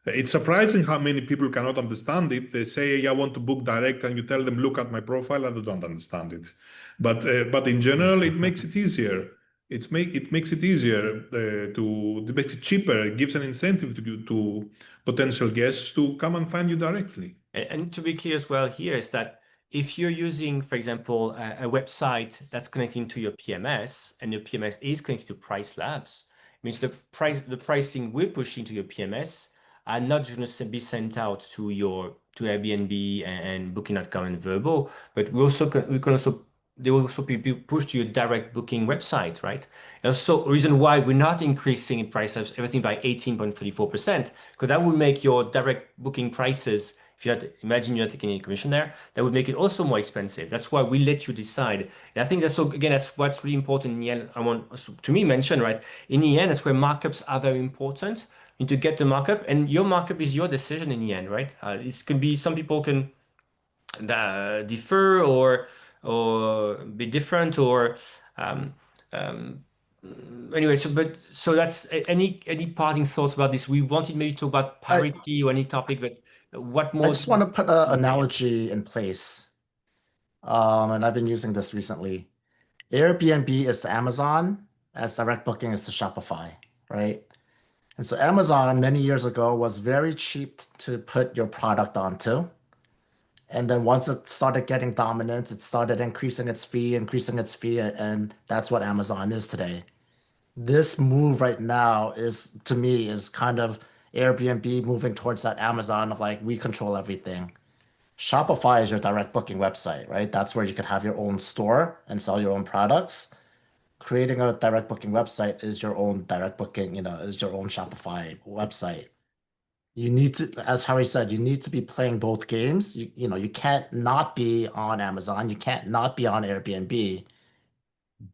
It's surprising how many people cannot understand it. They say, I want to book direct, and you tell them, look at my profile, and they don't understand it. But in general, it makes it easier. it makes it easier it makes it cheaper. It gives an incentive to potential guests to come and find you directly. And to be clear as well here is that if you're using, for example, a website that's connecting to your PMS and your PMS is connected to PriceLabs, it means the pricing we're pushing to your PMS are not just going to be sent out to Airbnb and Booking.com and Vrbo, but they will also be pushed to your direct booking website, right? And so the reason why we're not increasing in PriceLabs everything by 18.34%, because that would make your direct booking prices, if you had, imagine you're not taking any commission there, that would make it also more expensive. That's why we let you decide. And I think that's what's really important in the end. I want to me mention, right? In the end, that's where markups are very important. You need to get the markup, and your markup is your decision in the end, right? It can be, some people can differ or be different or um, um, anyway. So that's any parting thoughts about this? We wanted maybe to talk about parity or any topic, but what I more? just want to put an analogy in place. And I've been using this recently. Airbnb is to Amazon as direct booking is to Shopify, right? And so Amazon many years ago was very cheap to put your product onto. And then once it started getting dominance, it started increasing its fee, and that's what Amazon is today. This move right now is, to me, is kind of Airbnb moving towards that Amazon of like, we control everything. Shopify is your direct booking website, right? That's where you could have your own store and sell your own products. Creating a direct booking website is your own direct booking, is your own Shopify website. You need to, as Harry said, you need to be playing both games. You can't not be on Amazon. You can't not be on Airbnb,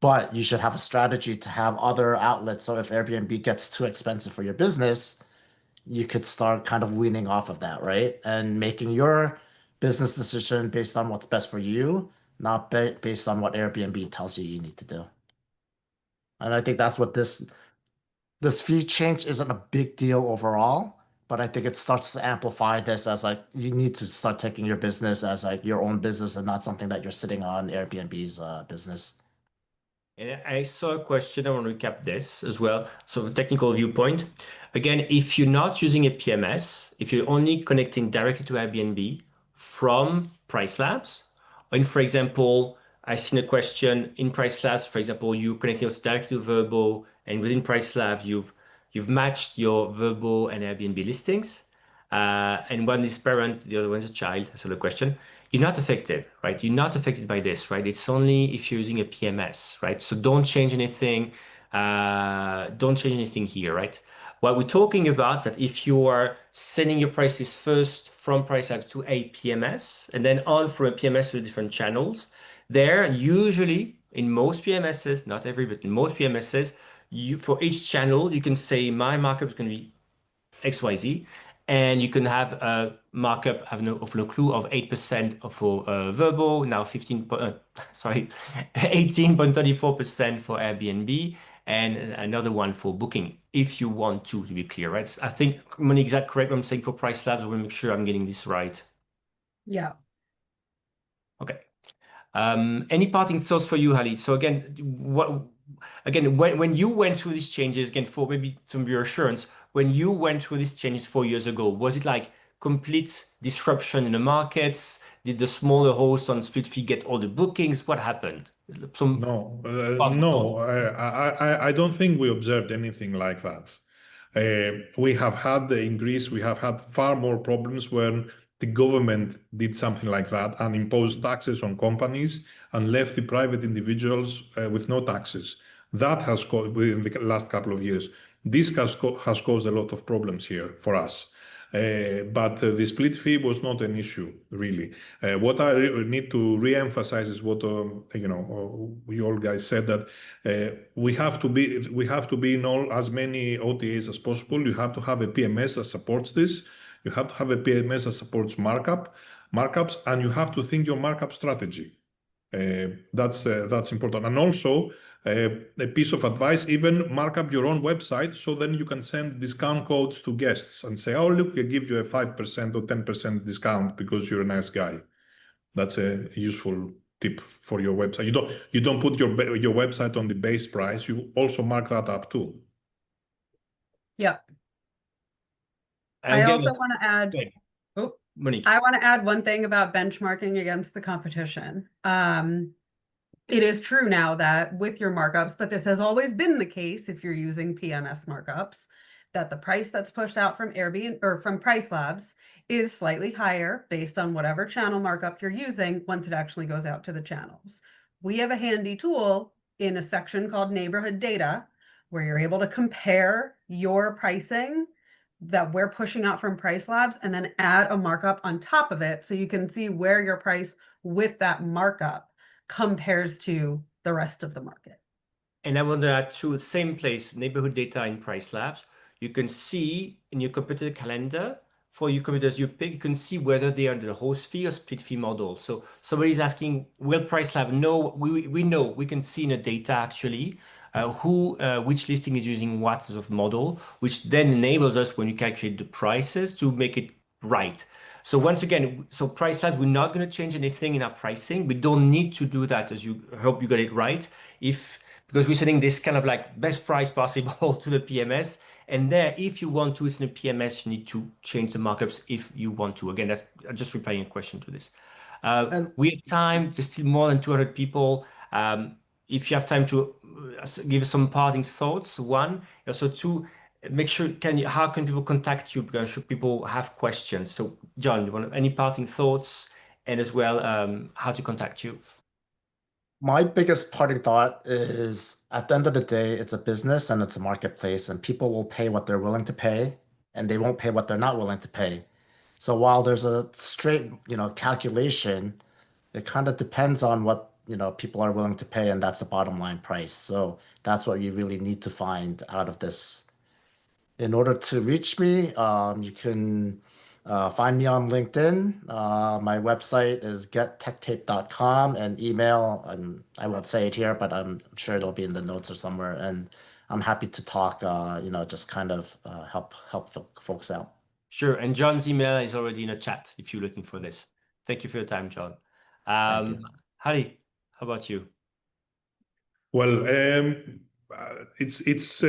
but you should have a strategy to have other outlets. So if Airbnb gets too expensive for your business, you could start kind of weaning off of that, right? And making your business decision based on what's best for you, not based on what Airbnb tells you need to do. And I think that's what this fee change isn't a big deal overall, but I think it starts to amplify this as like you need to start taking your business as like your own business and not something that you're sitting on Airbnb's business. And I saw a question. I want to recap this as well. So, technical viewpoint. Again, if you're not using a PMS, if you're only connecting directly to Airbnb from PriceLabs, and for example, I've seen a question in PriceLabs. For example, you connecting also directly to Vrbo, and within PriceLabs, you've matched your Vrbo and Airbnb listings, and one is parent, the other one is a child. I saw the question. You're not affected, right? You're not affected by this, right? It's only if you're using a PMS, right? So don't change anything. Don't change anything here, right? What we're talking about is that if you are sending your prices first from PriceLabs to a PMS and then on from a PMS to different channels, there usually in most PMSs, not every, but in most PMSs, for each channel, you can say my markup is going to be XYZ, and you can have a markup of no clue of 8% for Vrbo, now 18.34% for Airbnb, and another one for Booking, if you want to be clear, right? I think, Monique, is that correct what I'm saying for PriceLabs? I want to make sure I'm getting this right. Yeah. Okay. Any parting thoughts for you, Hali? So again, when you went through these changes, again, for maybe some reassurance, when you went through these changes 4 years ago, was it like complete disruption in the markets? Did the smaller hosts on split fee get all the bookings? What happened? No, I don't think we observed anything like that. We have had in Greece, we have had far more problems when the government did something like that and imposed taxes on companies and left the private individuals with no taxes. That has caused, in the last couple of years, this has caused a lot of problems here for us. But the split fee was not an issue, really. What I need to re-emphasize is what we all guys said, that we have to be in all as many OTAs as possible. You have to have a PMS that supports this. You have to have a PMS that supports markups, and you have to think your markup strategy. That's important. And also, a piece of advice, even mark up your own website, so then you can send discount codes to guests and say, oh, look, I give you a 5% or 10% discount because you're a nice guy. That's a useful tip for your website. You don't put your website on the base price. You also mark that up too. Yep. And I again, also want to add, Good. oh, Monique. I want to add one thing about benchmarking against the competition. It is true now that with your markups, but this has always been the case if you're using PMS markups, that the price that's pushed out from Airbnb or from PriceLabs is slightly higher based on whatever channel markup you're using once it actually goes out to the channels. We have a handy tool in a section called neighborhood data where you're able to compare your pricing that we're pushing out from PriceLabs and then add a markup on top of it so you can see where your price with that markup compares to the rest of the market. And I want to add to the same place, neighborhood data in PriceLabs. You can see in your computer calendar for your computers you pick, you can see whether they are under the host fee or split fee model. So somebody's asking, will PriceLab know? We know, we can see in the data actually which listing is using what sort of model, which then enables us when you calculate the prices to make it right. So once again, so PriceLabs, we're not going to change anything in our pricing. We don't need to do that, as you hope you got it right. Because we're setting this kind of like best price possible to the PMS. And there, if you want to, it's in the PMS, you need to change the markups if you want to. Again, that's just replying a question to this. We have time, there's still more than 200 people. If you have time to give some parting thoughts, one, also two, make sure, how can people contact you? Because should people have questions? So John, you want any parting thoughts and as well, how to contact you? My biggest parting thought is at the end of the day, it's a business and it's a marketplace, and people will pay what they're willing to pay, and they won't pay what they're not willing to pay. So while there's a straight, calculation, it kind of depends on what, people are willing to pay, and that's the bottom line price. So that's what you really need to find out of this. In order to reach me, you can find me on LinkedIn. My website is gettechtape.com, and email, I won't say it here, but I'm sure it'll be in the notes or somewhere. And I'm happy to talk, just kind of help folks out. Sure. And John's email is already in the chat if you're looking for this. Thank you for your time, John. Thank you. Hari, how about you? Well, it's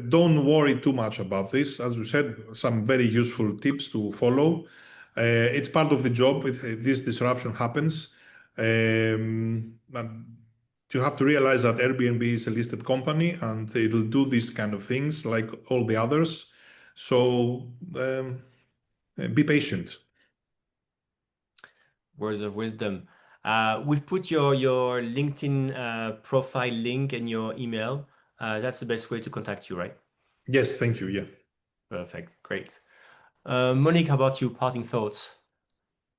don't worry too much about this. As we said, some very useful tips to follow. It's part of the job. This disruption happens. But you have to realize that Airbnb is a listed company and it'll do these kind of things like all the others. So be patient. Words of wisdom. We've put your LinkedIn profile link and your email. That's the best way to contact you, right? Yes, thank you. Yeah. Perfect. Great. Monique, how about you? Parting thoughts?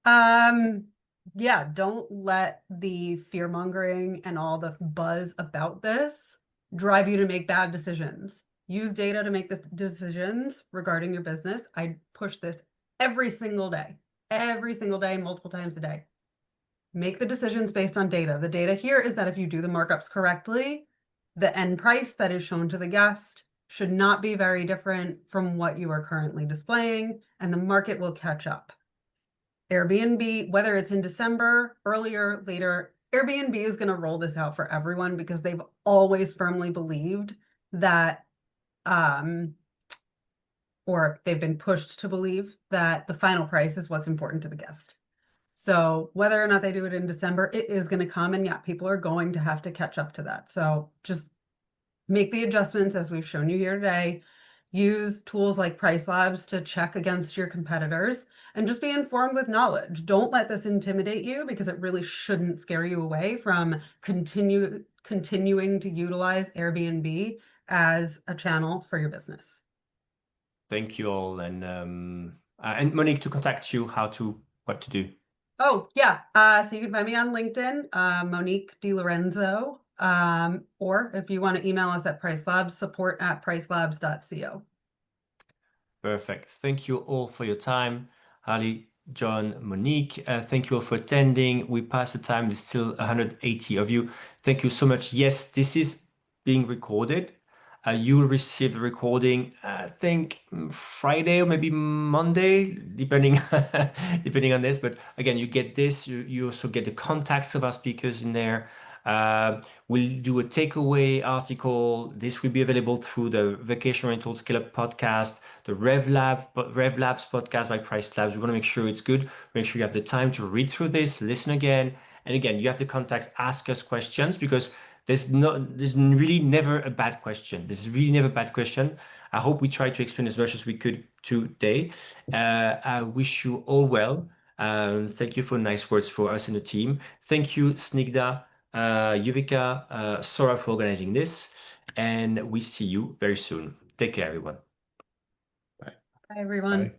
Yeah, don't let the fear mongering and all the buzz about this drive you to make bad decisions. Use data to make the decisions regarding your business. I push this every single day, multiple times a day. Make the decisions based on data. The data here is that if you do the markups correctly, the end price that is shown to the guest should not be very different from what you are currently displaying, and the market will catch up. Airbnb, whether it's in December, earlier, later, Airbnb is going to roll this out for everyone because they've always firmly believed that, or they've been pushed to believe that the final price is what's important to the guest. So whether or not they do it in December, it is going to come, and yeah, people are going to have to catch up to that. So just make the adjustments as we've shown you here today. Use tools like PriceLabs to check against your competitors and just be informed with knowledge. Don't let this intimidate you because it really shouldn't scare you away from continuing to utilize Airbnb as a channel for your business. Thank you all. And Monique, to contact you, what to do? Oh, yeah. So you can find me on LinkedIn, Monique DeLorenzo. Or if you want to email us at PriceLabs, support@PriceLabs.co. Perfect. Thank you all for your time. Ali, John, Monique, thank you all for attending. We passed the time. There's still 180 of you. Thank you so much. Yes, this is being recorded. You will receive the recording, I think Friday or maybe Monday, depending depending on this. But again, you get this. You also get the contacts of our speakers in there. We'll do a takeaway article. This will be available through the Vacation Rental Scale Up podcast, the RevLabs podcast by PriceLabs. We want to make sure it's good. Make sure you have the time to read through this, listen again. And again, you have the contacts, ask us questions, because there's really never a bad question. There's really never a bad question. I hope we tried to explain as much as we could today. I wish you all well. Thank you for nice words for us in the team. Thank you, Snigdha, Yuvika, Sora, for organizing this. And we see you very soon. Take care, everyone. Bye. Bye, everyone. Bye.